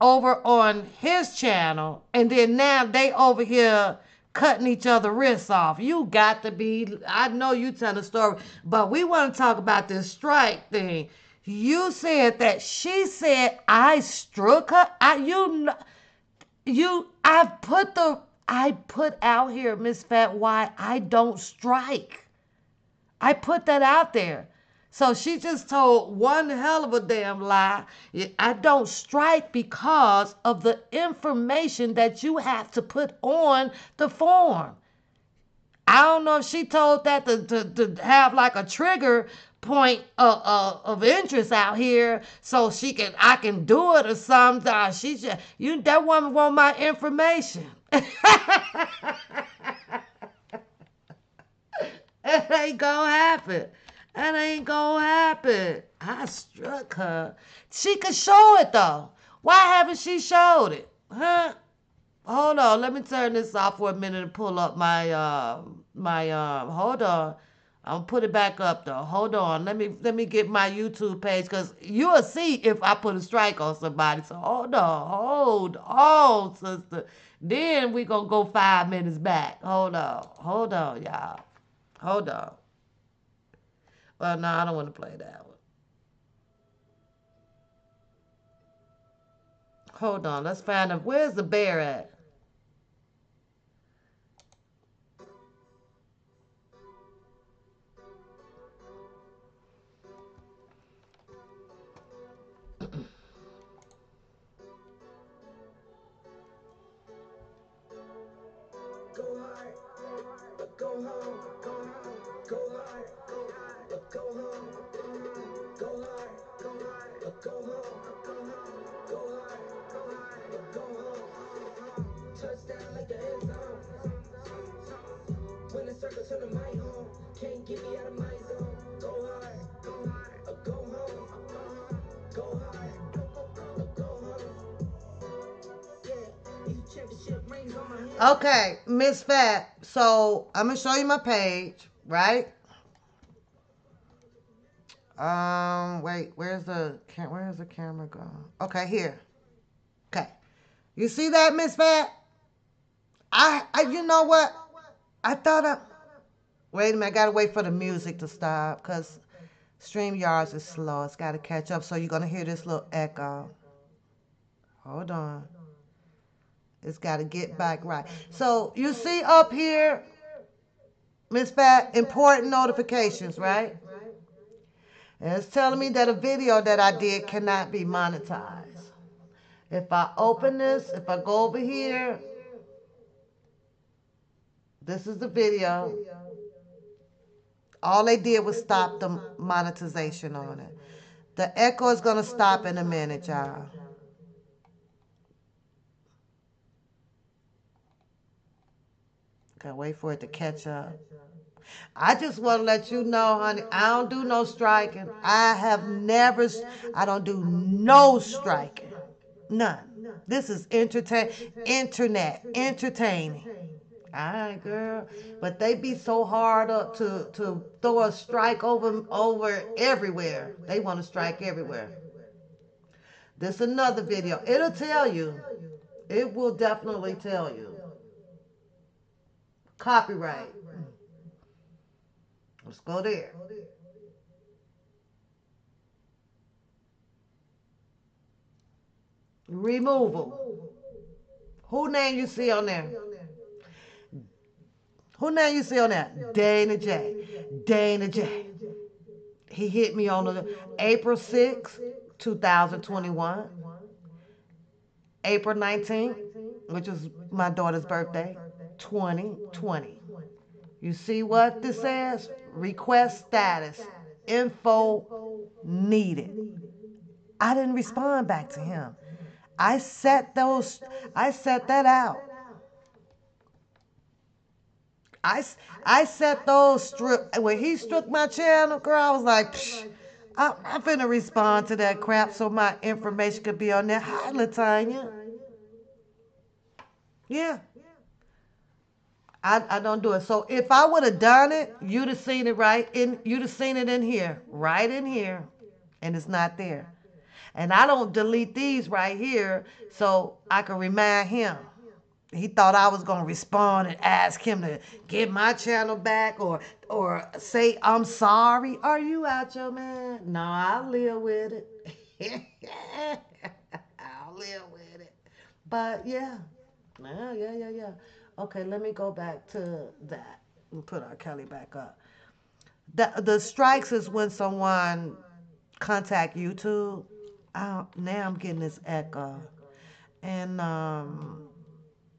[SPEAKER 3] over on his channel, and then now they over here cutting each other wrists off. You got to be, I know you tell the story, but we want to talk about this strike thing. You said that she said I struck her. I put out here, Miss Fat, why I don't strike. I put that out there. So she just told one hell of a damn lie. I don't strike because of the information that you have to put on the form. I don't know if she told that to have like a trigger point of interest out here so I can do it or something. She just, that woman want my information. It ain't gonna happen. That ain't gonna happen. I struck her. She could show it though. Why haven't she showed it? Huh? Hold on. Let me turn this off for a minute and pull up hold on. I'm gonna put it back up though. Hold on. Let me get my YouTube page because you'll see if I put a strike on somebody. So hold on, sister. Then we gonna go 5 minutes back. Hold on, y'all. Hold on. Well, no, I don't want to play that one. Hold on. Let's find out. Where's the bear at? Okay, Miss Fat. So I'm gonna show you my page, right? Wait, where's the camera going? Okay, here. Okay, you see that, Miss Fat? You know what? I thought I. Wait a minute, I gotta wait for the music to stop because StreamYards is slow. It's gotta catch up, so you're gonna hear this little echo. Hold on. It's gotta get back right. So you see up here, Miss Fat, important notifications, right? And it's telling me that a video that I did cannot be monetized. If I open this, if I go over here, this is the video. All they did was stop the monetization on it. The echo is going to stop in a minute, y'all. Gotta wait for it to catch up. I just want to let you know, honey, I don't do no striking. I don't do no striking. None. This is internet, entertaining. All right, girl. But they be so hard up to throw a strike over everywhere. They want to strike everywhere. This another video. It'll tell you. It will definitely tell you. Copyright. Let's go there. Removal. Who name you see on there? Who name you see on there? Dana J. Dana J. He hit me on the April 6th, 2021. April 19th, which is my daughter's birthday, 2020. You see what this says? Request status. Info needed. I didn't respond back to him. I set that out. I set those when he struck my channel, girl, I was like, psh, I'm finna respond to that crap so my information could be on there. Hi, Latanya. Yeah. I don't do it. So if I would have done it, you'd have seen it you'd have seen it in here, right in here, and it's not there. And I don't delete these right here so I can remind him. He thought I was gonna respond and ask him to get my channel back or say I'm sorry. Are you out your man? No, I'll live with it. I'll live with it. But yeah. Yeah. Okay, let me go back to that and put R.kelly back up. The strikes is when someone contact YouTube. Now I'm getting this echo. And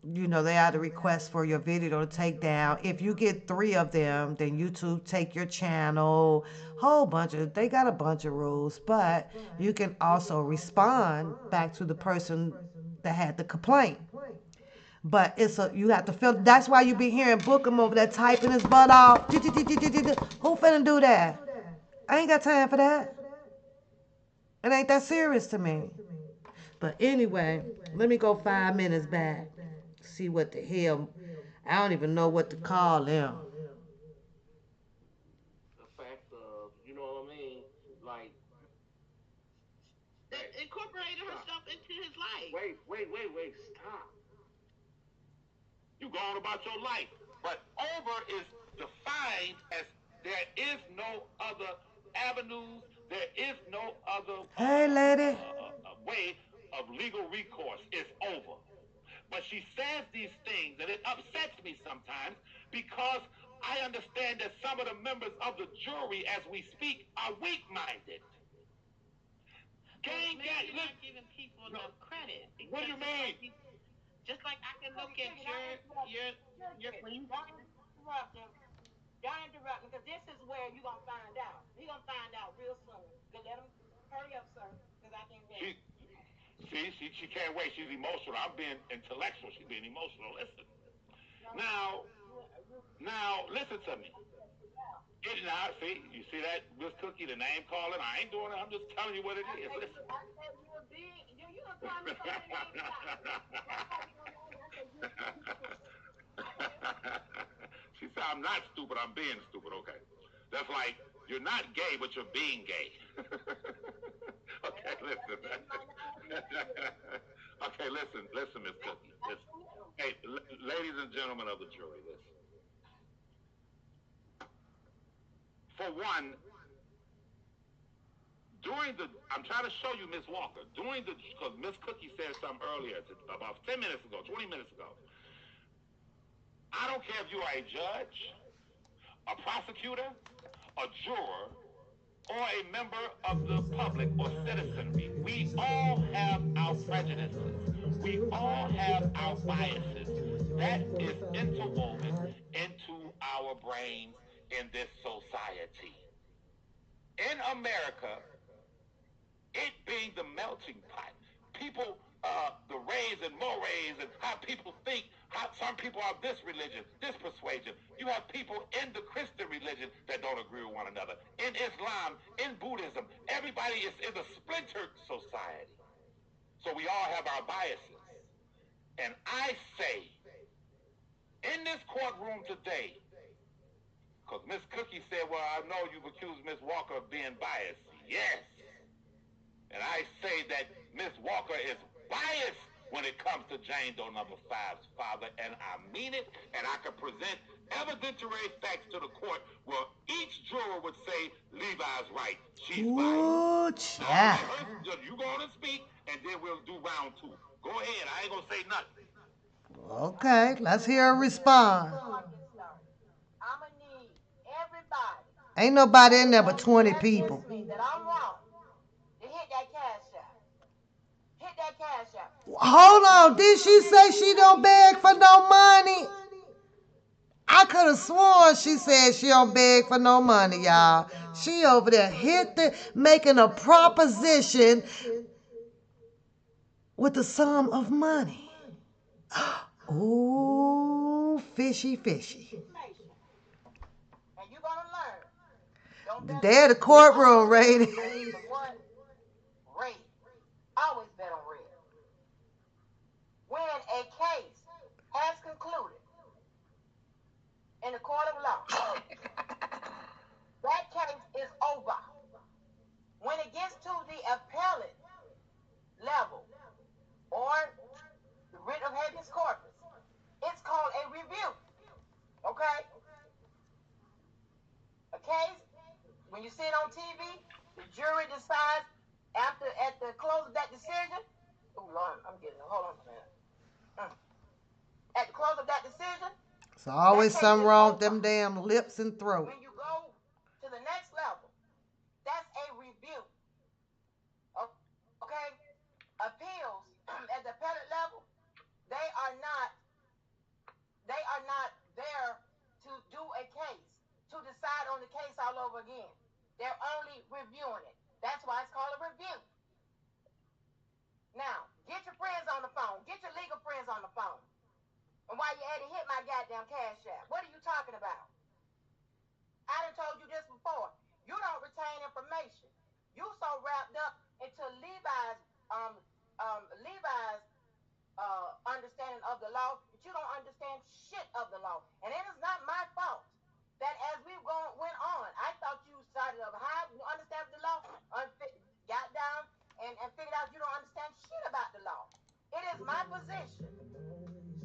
[SPEAKER 3] they had a request for your video to take down. If you get 3 of them, then YouTube take your channel. They got a bunch of rules, but you can also respond back to the person that had the complaint. But you have to feel. That's why you be hearing Bookham over there typing his butt off. Who finna do that? I ain't got time for that. It ain't that serious to me. But anyway, let me go 5 minutes back. See what the hell. I don't even know what to call them.
[SPEAKER 6] The fact of, you know what I mean? Like,
[SPEAKER 5] That incorporated herself into his life.
[SPEAKER 6] wait, stop. You go on about your life. But over is defined as there is no other avenues, there is no other
[SPEAKER 3] Hey, lady.
[SPEAKER 6] way of legal recourse. It's over. But she says these things, and it upsets me sometimes because I understand that some of the members of the jury, as we speak, are weak-minded.
[SPEAKER 5] Maybe you're not giving people enough credit.
[SPEAKER 6] What do you mean?
[SPEAKER 5] Just like I can look at your Don't interrupt me, because this is where you're gonna find out. You're gonna find out real soon. Good, let him hurry up, sir, because I can't wait.
[SPEAKER 6] She she can't wait. She's emotional. I'm being intellectual. She's being emotional. Listen.
[SPEAKER 5] No, no, no.
[SPEAKER 6] Now now listen to me. Now, see, you see that, Miss Cookie, the name calling? I ain't doing it. I'm just telling you what it is. Listen.
[SPEAKER 5] I said you a big. You don't call me so many names now. Don't call me no name. I said you're stupid. Okay.
[SPEAKER 6] She said, I'm not stupid. I'm being stupid. Okay. That's like, you're not gay, but you're being gay. Okay, listen. Okay, listen, Miss Cookie. Listen. Hey, ladies and gentlemen of the jury, listen. For one, I'm trying to show you Miss Walker, because Miss Cookie said something earlier, about 10 minutes ago, 20 minutes ago. I don't care if you are a judge, a prosecutor, a juror, or a member of the public or citizenry. We all have our prejudices. We all have our biases. That is interwoven into our brains in this society. In America, it being the melting pot. People, the rays and mores, and how people think, how some people are this religion, this persuasion. You have people in the Christian religion that don't agree with one another. In Islam, in Buddhism, everybody is a splintered society. So we all have our biases. And I say, in this courtroom today, because Miss Cookie said, well, I know you've accused Miss Walker of being biased. Yes. And I say that Miss Walker is biased when it comes to Jane Doe number five's father, and I mean it, and I can present evidentiary facts to the court where each juror would say, Levi's right, she's biased. So I'll let her, you go on and speak, and then we'll do round two. Go ahead, I ain't gonna say nothing.
[SPEAKER 3] Okay, let's hear her respond.
[SPEAKER 5] Before I get started, I'ma need everybody
[SPEAKER 3] Ain't nobody in there but
[SPEAKER 5] who
[SPEAKER 3] 20
[SPEAKER 5] just
[SPEAKER 3] people.
[SPEAKER 5] against me that I'm wrong to hit that cash app. Hit that cash app.
[SPEAKER 3] Hold on, did she say she don't beg for no money? I could have sworn she said she don't beg for no money, y'all. She over there making a proposition with the sum of money. Ooh, fishy, fishy.
[SPEAKER 5] Information. And you're gonna learn. Don't bet
[SPEAKER 3] There the courtroom rating.
[SPEAKER 5] on what? Red. Always bet on red. When a case has concluded in the court of law, that case is over. When it gets to the appellate level or the writ of habeas corpus, it's called a review. Okay? A case, when you see it on TV, the jury decides at the close of that decision. Oh Lord, I'm getting it. Hold on a minute. At the close of that decision,
[SPEAKER 3] There's always something wrong with them damn lips and throat.
[SPEAKER 5] when you go to the next level, that's a review. Okay? Appeals at the appellate level, they are not there to do a case, to decide on the case all over again. They're only reviewing it. That's why it's called a review. Now, get your friends on the phone. Get your legal friends on the phone. And while you're at it, hit my goddamn cash app. What are you talking about? I done told you this before. You don't retain information. You so wrapped up into Levi's understanding of the law that you don't understand shit of the law. And it is not my fault that as we went on, I thought you started up high, you understand the law, got down and figured out you don't understand shit about the law. It is my position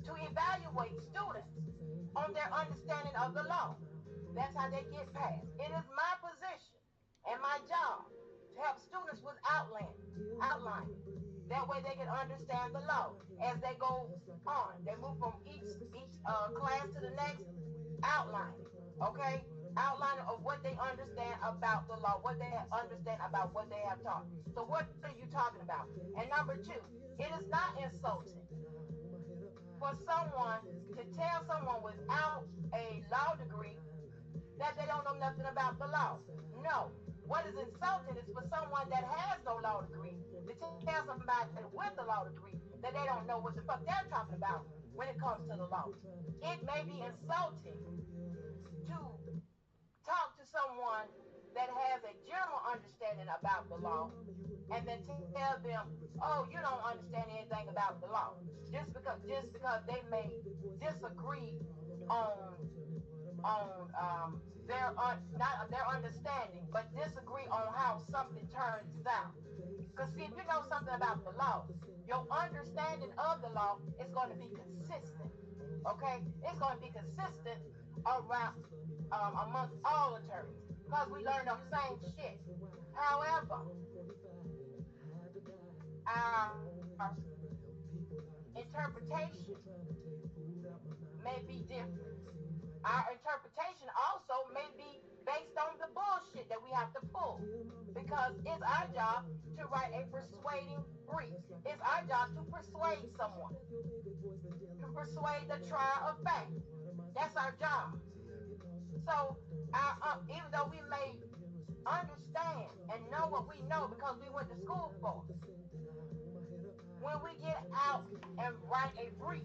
[SPEAKER 5] to evaluate students on their understanding of the law. That's how they get passed. It is my position and my job to help students with outlining. That way they can understand the law as they go on. They move from each class to the next, outlining. Okay? Outlining of what they understand about the law, what they understand about what they have taught. So what are you talking about? And number two, it is not insulting for someone to tell someone without a law degree that they don't know nothing about the law. No. What is insulting is for someone that has no law degree to tell somebody with a law degree that they don't know what the fuck they're talking about when it comes to the law. It may be insulting to talk to someone that has a general understanding about the law and then tell them, oh, you don't understand anything about the law. Just because they may disagree on their not their understanding, but disagree on how something turns out. Because see, if you know something about the law, your understanding of the law is going to be consistent. Okay, it's going to be consistent around amongst all attorneys because we learn the same shit. However, our interpretation may be different. Our interpretation also may be based on the bullshit that we have to pull because it's our job to write a persuading brief. It's our job to persuade someone, to persuade the trier of fact. That's our job. So, even though we may understand and know what we know because we went to school for, when we get out and write a brief,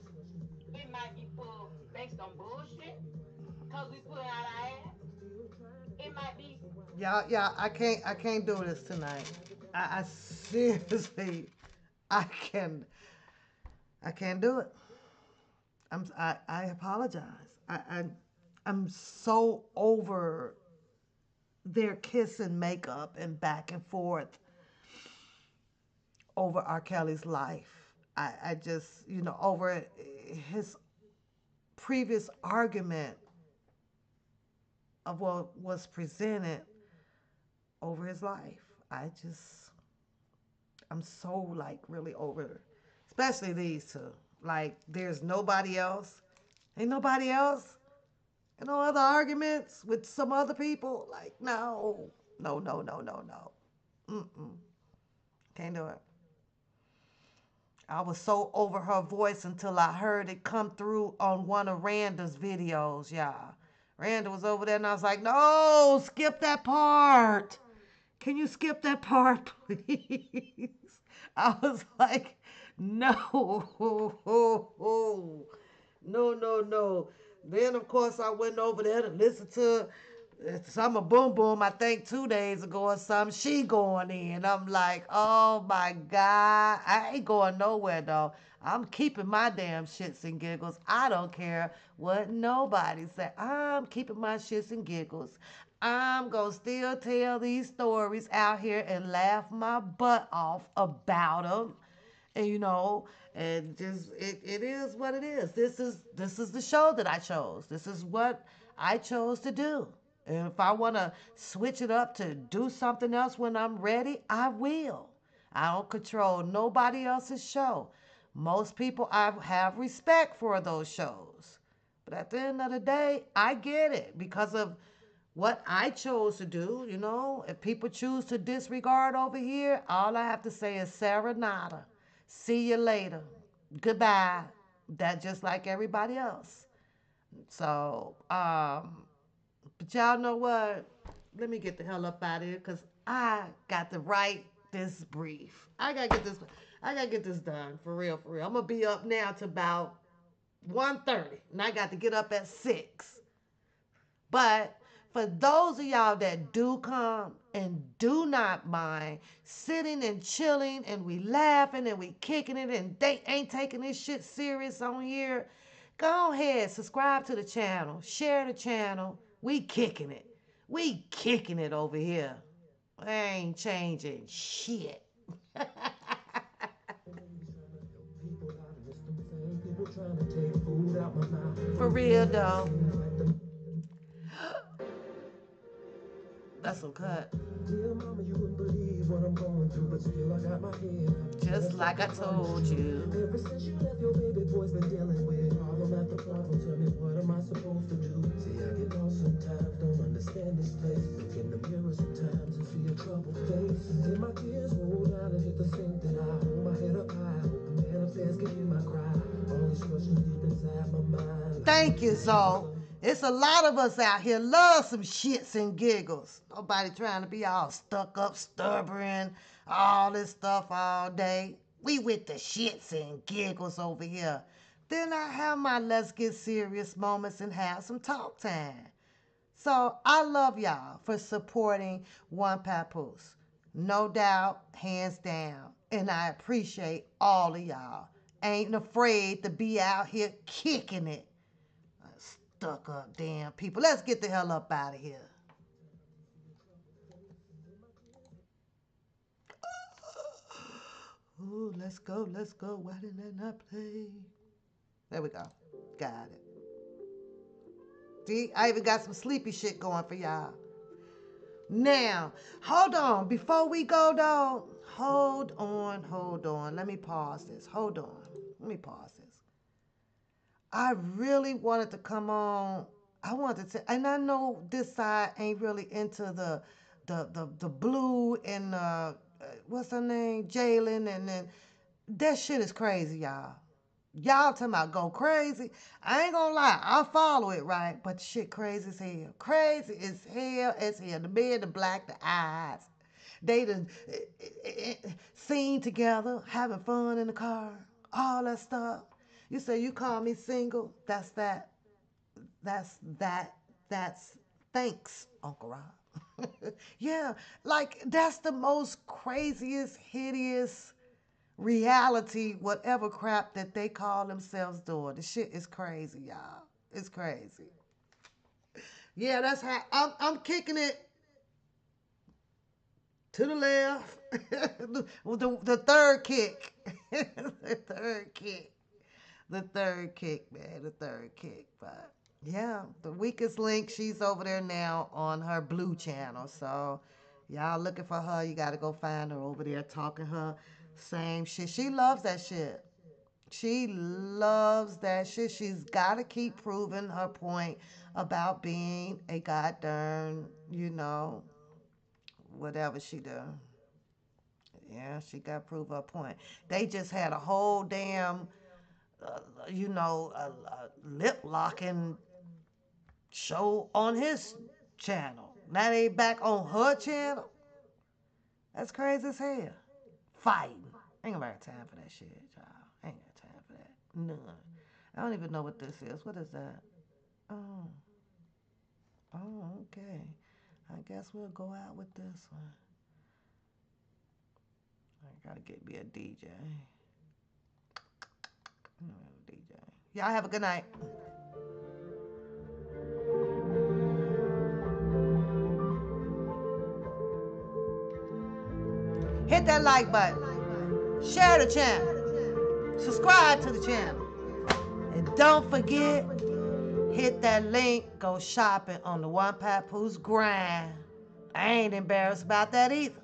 [SPEAKER 5] it might be full based on bullshit because we put out our ass. It might be.
[SPEAKER 3] Yeah, I can't do this tonight. I seriously, I can, I can't do it. I apologize. I'm so over their kiss and makeup and back and forth over R. Kelly's life. I just, over his previous argument of what was presented over his life. I'm so like really over, especially these two. Like, there's nobody else. Ain't nobody else. And no other arguments with some other people. Like, no, no, no, no, no, no. Mm-mm. Can't do it. I was so over her voice until I heard it come through on one of Randa's videos, y'all. Randa was over there and I was like, no, skip that part. Can you skip that part, please? I was like, no, no, no, no. Then, of course, I went over there to listen to some of Boom Boom, I think 2 days ago or something. She going in. I'm like, oh my God. I ain't going nowhere, though. I'm keeping my damn shits and giggles. I don't care what nobody say. I'm keeping my shits and giggles. I'm going to still tell these stories out here and laugh my butt off about them. And and just it is what it is. This is the show that I chose. This is what I chose to do. And if I want to switch it up to do something else when I'm ready, I will. I don't control nobody else's show. Most people, I have respect for those shows. But at the end of the day, I get it because of what I chose to do. If people choose to disregard over here, all I have to say is serenata. See you later. Goodbye. That just like everybody else. So, but y'all know what? Let me get the hell up out of here because I got to write this brief. I gotta get this done for real, for real. I'm gonna be up now to about 1:30, and I got to get up at 6. But for those of y'all that do come and do not mind sitting and chilling and we laughing and we kicking it and they ain't taking this shit serious on here, go ahead, subscribe to the channel, share the channel. We kicking it. We kicking it over here. I ain't changing shit. For real though. That's some cut. Dear mama, you wouldn't believe what I'm going through, but still I got my head up. Just like I told you. Ever since you left, your baby boy's been dealing with problem after problem. Tell me, what am I supposed to do? See, I get lost sometimes, don't understand this place. Look in the mirror sometimes and see a troubled face. Then my tears roll down and hit the sink. Then I hold my head up high, hope the man upstairs can hear my cry. All these questions. Thank you, Zoe. It's a lot of us out here love some shits and giggles. Nobody trying to be all stuck up, stubborn, all this stuff all day. We with the shits and giggles over here. Then I have my let's get serious moments and have some talk time. So I love y'all for supporting One Papoose. No doubt, hands down. And I appreciate all of y'all. Ain't afraid to be out here kicking it. Stuck up damn people. Let's get the hell up out of here. Ooh, let's go, let's go. Why didn't that not play? There we go. Got it. See, I even got some sleepy shit going for y'all. Now, hold on. Before we go, though, hold on. Let me pause this. Hold on. Let me pause this. I really wanted to come on. I wanted to, and I know this side ain't really into the blue and what's her name, Jalen, and then that shit is crazy, y'all. Y'all talking about go crazy. I ain't gonna lie, I follow it, right? But shit crazy as hell. Crazy as hell. The men, the black, the eyes. They done seen together, having fun in the car, all that stuff. You say you call me single, that's that. That's thanks, Uncle Rob. Yeah, like that's the most craziest, hideous reality, whatever crap that they call themselves doing. The shit is crazy, y'all. It's crazy. Yeah, that's how I'm kicking it to the left. the third kick. The third kick. The third kick, man. The third kick. But yeah, the weakest link, she's over there now on her blue channel. So y'all looking for her, you gotta go find her over there talking her same shit. She loves that shit. She loves that shit. She's got to keep proving her point about being a goddamn, whatever she do. Yeah, she got to prove her point. They just had a whole damn, lip locking show on his channel. Now they back on her channel. That's crazy as hell. Fighting. Ain't gonna have time for that shit, y'all. Ain't got time for that. None. I don't even know what this is. What is that? Oh. Oh, okay. I guess we'll go out with this one. I gotta get me a DJ. DJ. Y'all have a good night. Hit that like button. Share the channel. Subscribe to the channel. And don't forget, hit that link. Go shopping on the One Papoose grind. I ain't embarrassed about that either.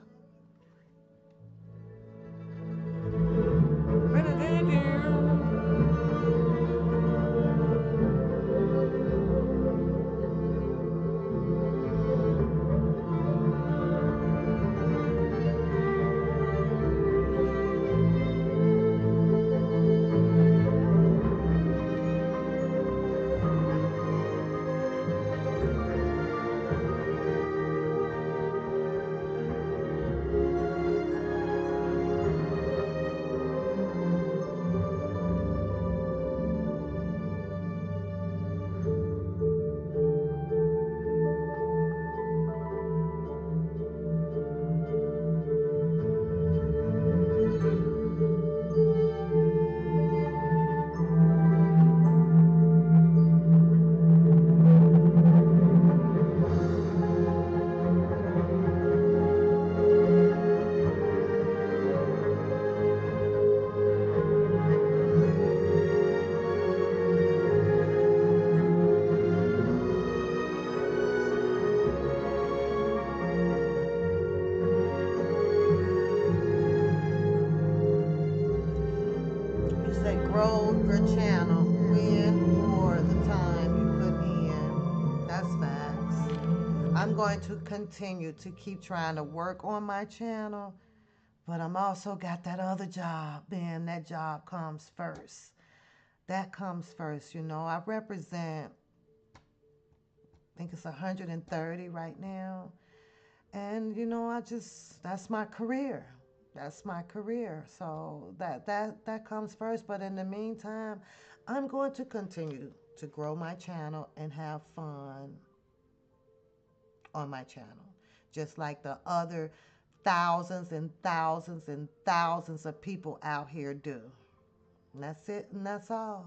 [SPEAKER 3] Grow your channel when for the time you put in. That's facts. I'm going to continue to keep trying to work on my channel, but I'm also got that other job, man. That job comes first. That comes first. I represent, I think it's 130 right now. And that's my career. That's my career. So that comes first. But in the meantime, I'm going to continue to grow my channel and have fun on my channel, just like the other thousands and thousands and thousands of people out here do. And that's it, and that's all.